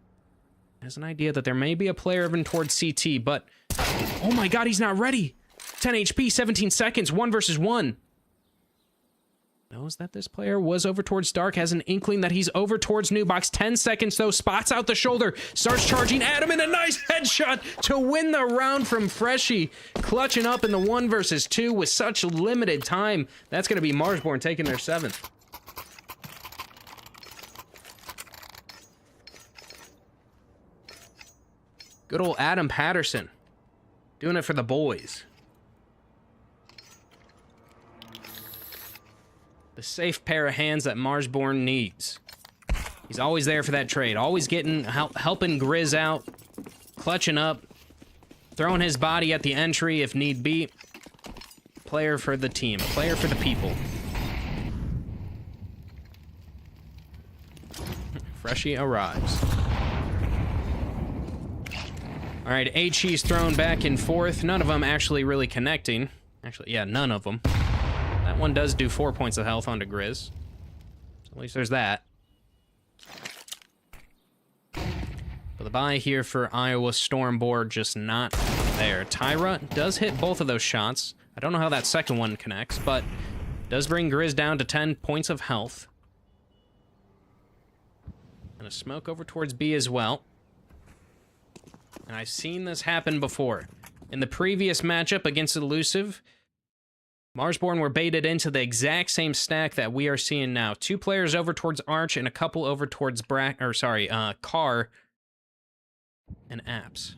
Has an idea that there may be a player even towards CT, but oh my god, he's not ready. 10 HP, 17 seconds, 1 versus 1. Knows that this player was over towards dark, has an inkling that he's over towards new box. 10 seconds though, spots out the shoulder, starts charging at him, and a nice headshot to win the round from Freshie. Clutching up in the 1 versus 2 with such limited time. That's going to be Marsborne taking their 7th. Good old Adam Patterson. Doing it for the boys. The safe pair of hands that Marsborne needs. He's always there for that trade. Always getting, helping Grizz out. Clutching up. Throwing his body at the entry if need be. Player for the team. Player for the people. Freshie arrives. All right, HE's thrown back and forth. None of them actually really connecting. Actually, yeah, none of them. That one does do 4 points of health onto Grizz. So at least there's that. So the buy here for Iowa StormBoar just not there. Tyra does hit both of those shots. I don't know how that second one connects, but does bring Grizz down to 10 points of health. And a smoke over towards B as well. And I've seen this happen before. In the previous matchup against Elusive, Marsborne were baited into the exact same stack that we are seeing now. 2 players over towards Arch and a couple over towards Car and Apps.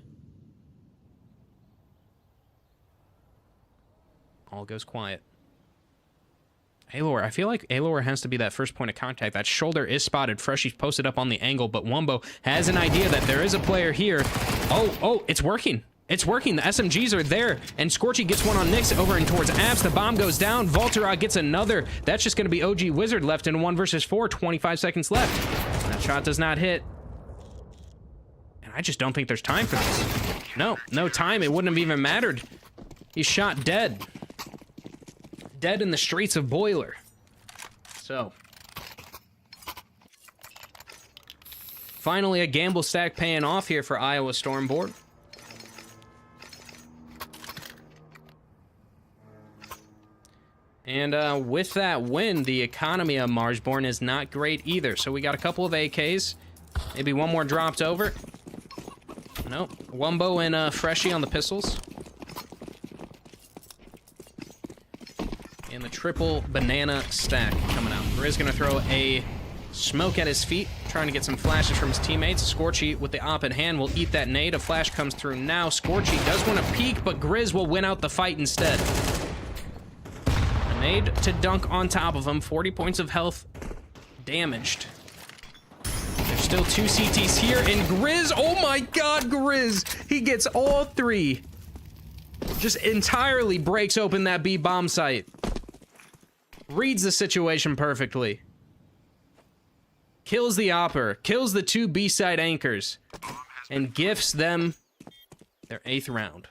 All goes quiet. Alor, I feel like Alor has to be that first point of contact. That shoulder is spotted. Freshy's posted up on the angle, but Wumbo has an idea that there is a player here. Oh, it's working. It's working. The SMGs are there, and Scorchy gets one on Nyx over and towards Apps. The bomb goes down. Volterog gets another. That's just going to be OG Wizard left in 1 versus 4. 25 seconds left. That shot does not hit. And I just don't think there's time for this. No time. It wouldn't have even mattered. He's shot dead. Dead in the streets of Boiler. So. Finally, a gamble stack paying off here for Iowa StormBoar. And with that win, the economy of Marsborne is not great either. So we got a couple of AKs. Maybe one more dropped over. Nope. Wumbo and Freshy on the pistols. And the triple banana stack coming out. Grizz gonna throw a smoke at his feet, trying to get some flashes from his teammates. Scorchy with the op in hand will eat that nade. A flash comes through now. Scorchy does want to peek, but Grizz will win out the fight instead. A nade to dunk on top of him. 40 points of health damaged. There's still 2 CTs here, and Grizz, oh my god, Grizz! He gets all 3. Just entirely breaks open that B bomb site. Reads the situation perfectly. Kills the Opper, kills the 2 B-side anchors, and gifts them their 8th round.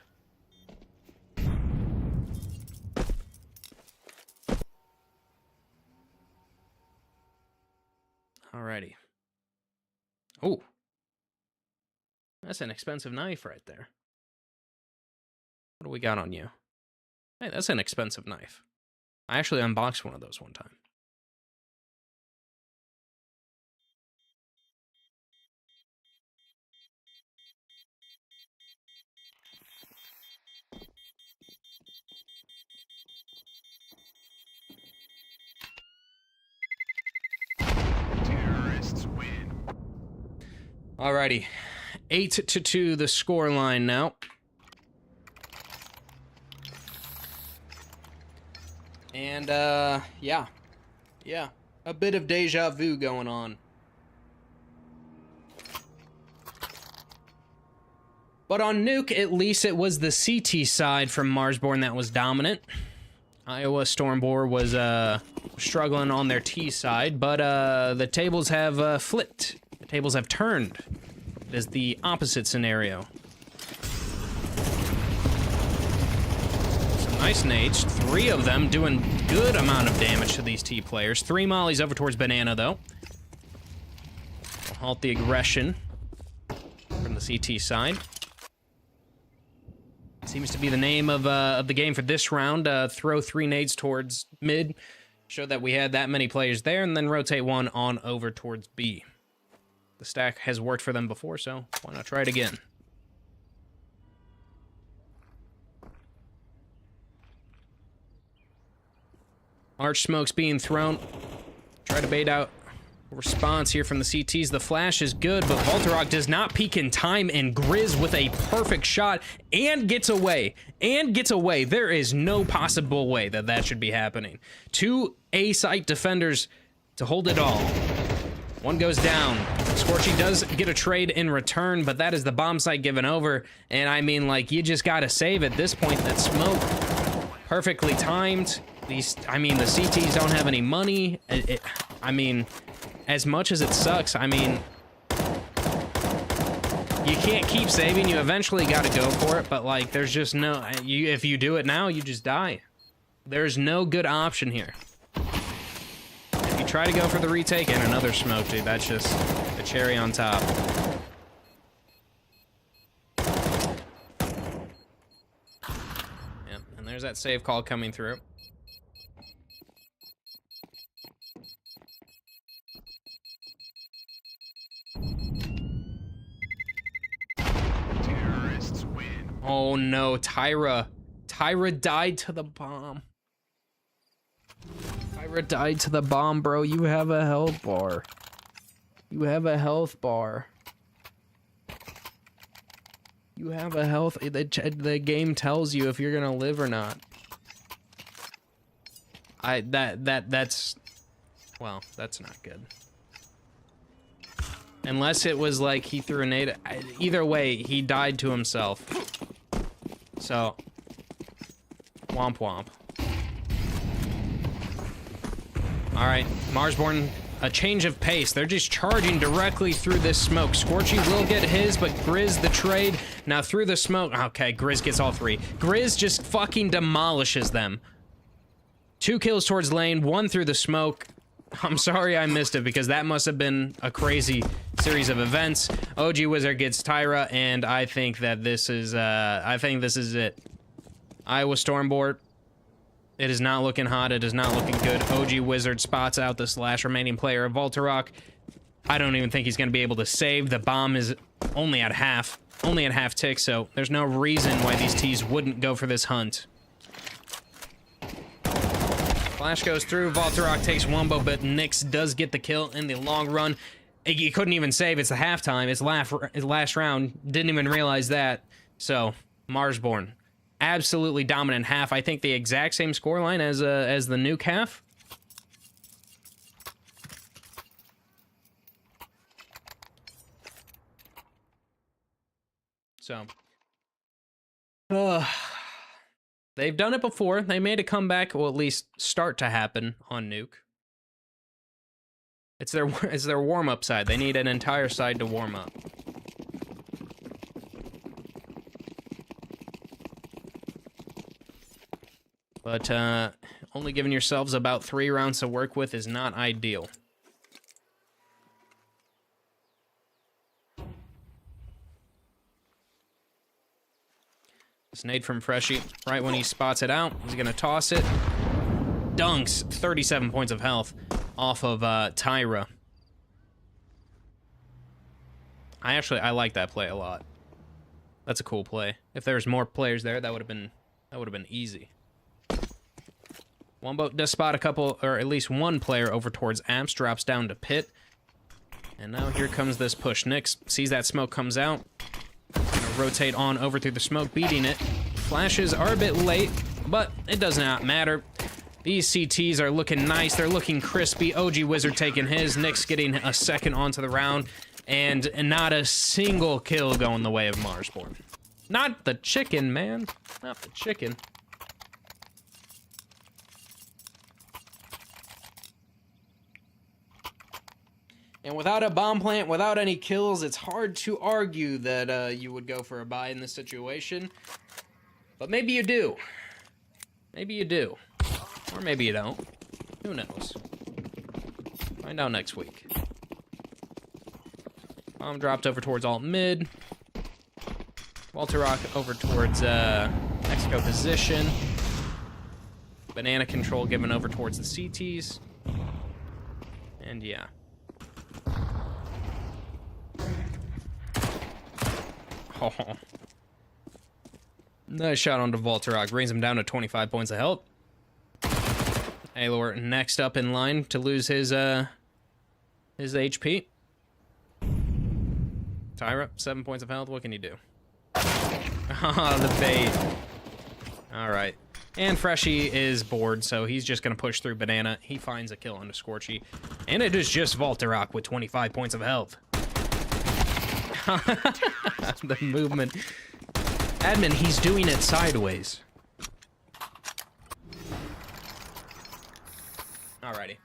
Alrighty. Oh. That's an expensive knife right there. What do we got on you? Hey, that's an expensive knife. I actually unboxed one of those one time. Terrorists win. Alrighty. 8-2 the score line now. And, yeah, a bit of deja vu going on. But on Nuke, at least it was the CT side from Marsborne that was dominant. Iowa StormBoar was, struggling on their T side, but, the tables have, flipped. The tables have turned. It is the opposite scenario. Nice nades, 3 of them doing good amount of damage to these T players. 3 mollies over towards Banana, though. We'll halt the aggression from the CT side. Seems to be the name of the game for this round. Throw 3 nades towards mid, show that we had that many players there, and then rotate 1 on over towards B. The stack has worked for them before, so why not try it again? Arch smokes being thrown. Try to bait out a response here from the CTs. The flash is good, but Volterog does not peek in time, and Grizz with a perfect shot and gets away. There is no possible way that that should be happening. 2 A-site defenders to hold it all. 1 goes down. Scorchy does get a trade in return, but that is the bomb site given over. And I mean, like, you just gotta save at this point. That smoke, perfectly timed. The CTs don't have any money. I mean, as much as it sucks, I mean, you can't keep saving. You eventually got to go for it, but like, there's just no. If you do it now, you just die. There's no good option here. If you try to go for the retake and another smoke, dude, that's just the cherry on top. there's that save call coming through. Terrorists win. Oh no, Tyra. Tyra died to the bomb. Tyra died to the bomb, bro. You have a health bar. You have a health bar. You have a health... The game tells you if you're gonna live or not. That's... Well, that's not good. Unless it was like he threw a nade... Either way, he died to himself. So... Womp womp. Alright, Marsborne, a change of pace. They're just charging directly through this smoke. Scorchy will get his, but Grizz the trade. Now through the smoke. Okay, Grizz gets all three. Grizz just fucking demolishes them. 2 kills towards lane, 1 through the smoke. I'm sorry I missed it because that must have been a crazy series of events. OG Wizard gets Tyra, and I think that this is, it. Iowa StormBoar. It is not looking hot. It is not looking good. OG Wizard spots out the last remaining player of Voltarok. I don't even think he's going to be able to save. The bomb is only at half tick, so there's no reason why these T's wouldn't go for this hunt. Flash goes through. Voltarok takes Wombo, but Nyx does get the kill in the long run. He couldn't even save. It's the halftime. It's last round. Didn't even realize that. So, Marsborne. Absolutely dominant half. I think the exact same scoreline as the nuke half. So, they've done it before. They made a comeback, or at least start to happen on nuke. It's their warm-up side. They need an entire side to warm up. But, only giving yourselves about 3 rounds to work with is not ideal. This nade from Freshie, right when he spots it out, he's gonna toss it. Dunks, 37 points of health off of, Tyra. I like that play a lot. That's a cool play. If there's more players there, that would have been easy. Wombo does spot a couple, or at least one player over towards Amps, drops down to pit. And now here comes this push. Nyx sees that smoke comes out. Gonna rotate on over through the smoke, beating it. Flashes are a bit late, but it does not matter. These CTs are looking nice. They're looking crispy. OG Wizard taking his. Nyx getting a second onto the round. And not a single kill going the way of Marsborne. Not the chicken, man. Not the chicken. And without a bomb plant, without any kills, it's hard to argue that you would go for a buy in this situation. But maybe you do. Maybe you do. Or maybe you don't. Who knows? Find out next week. Bomb dropped over towards alt mid. Voltarok over towards Mexico position. Banana control given over towards the CTs. And yeah. Oh. Nice shot onto Voltarok. Brings him down to 25 points of health. Aylor next up in line to lose his HP. Tyra, 7 points of health. What can you do? Ah, the bait. Alright. And Freshie is bored, so he's just going to push through Banana. He finds a kill onto Scorchy. And it is just Voltarok with 25 points of health. The movement. Admin, he's doing it sideways. Alrighty.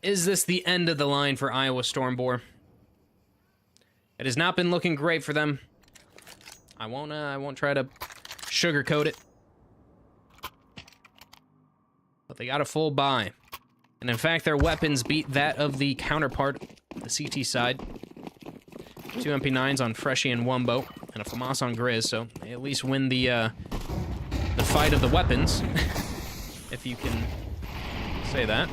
Is this the end of the line for Iowa StormBoar? It has not been looking great for them. I won't try to sugarcoat it. But they got a full buy. And in fact, their weapons beat that of the counterpart, the CT side. 2 MP9s on Freshie and Wumbo, and a FAMAS on Grizz, so they at least win the the fight of the weapons, if you can say that.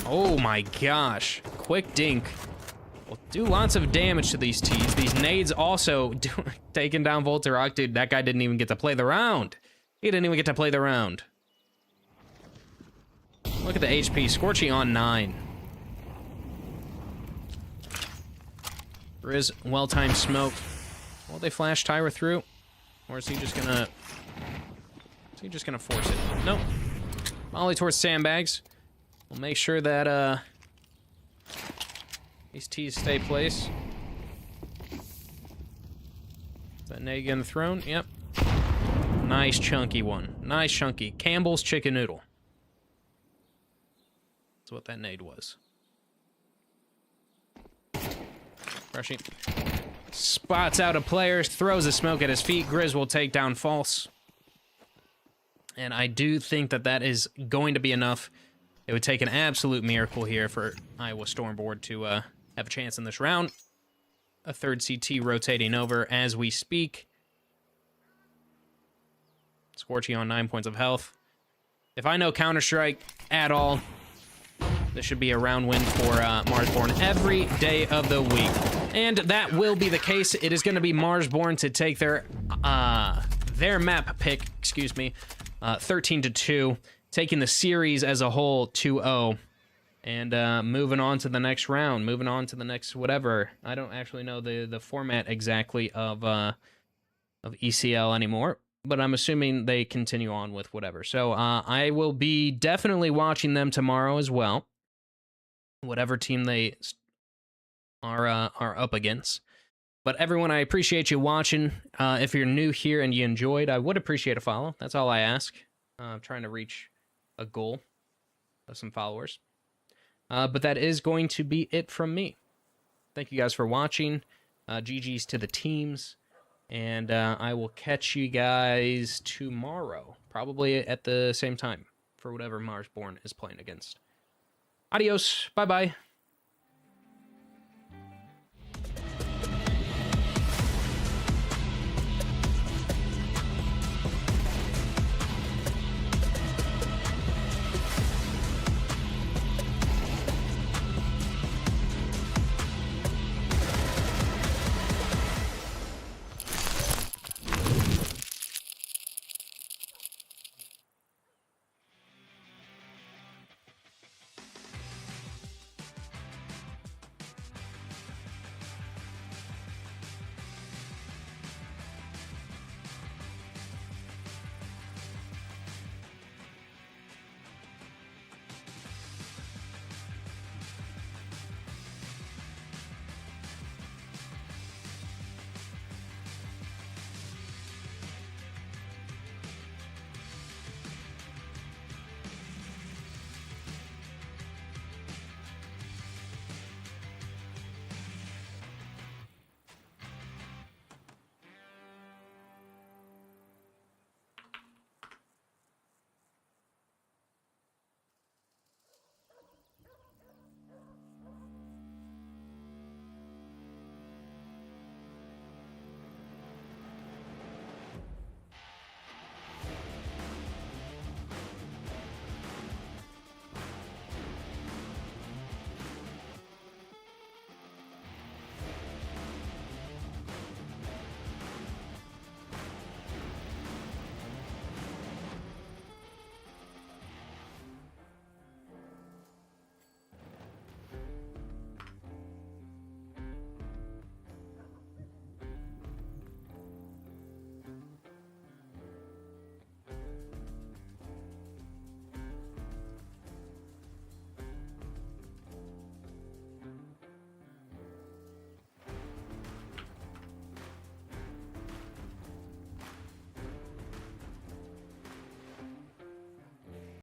Oh my gosh. Quick dink. Will do lots of damage to these T's. These nades also taking down Voltorok. Dude, that guy didn't even get to play the round. He didn't even get to play the round. Look at the HP. Scorchy on 9. Grizz, well-timed smoke. Will they flash Tyra through? Or is he just gonna... Is he just gonna force it? Nope. Molly towards sandbags. We'll make sure that, these T's stay placed. Is that nade getting thrown? Yep. Nice chunky one. Nice chunky. Campbell's chicken noodle. That's what that nade was. Rushing. Spots out a player, throws a smoke at his feet. Grizz will take down false. And I do think that that is going to be enough. It would take an absolute miracle here for Iowa StormBoar to have a chance in this round. A third CT rotating over as we speak. Scorchy on 9 points of health. If I know Counter-Strike at all, this should be a round win for Marsborne every day of the week. And that will be the case. It is going to be Marsborne to take their map pick, 13-2, taking the series as a whole 2-0. And moving on to the next round, moving on to the next whatever. I don't actually know the format exactly of ECL anymore, but I'm assuming they continue on with whatever. So I will be definitely watching them tomorrow as well. Whatever team they are up against. But everyone, I appreciate you watching. If you're new here and you enjoyed, I would appreciate a follow. That's all I ask. I'm trying to reach a goal of some followers. But that is going to be it from me. Thank you guys for watching. GG's to the teams. And I will catch you guys tomorrow. Probably at the same time for whatever Marsborne is playing against. Adios. Bye-bye.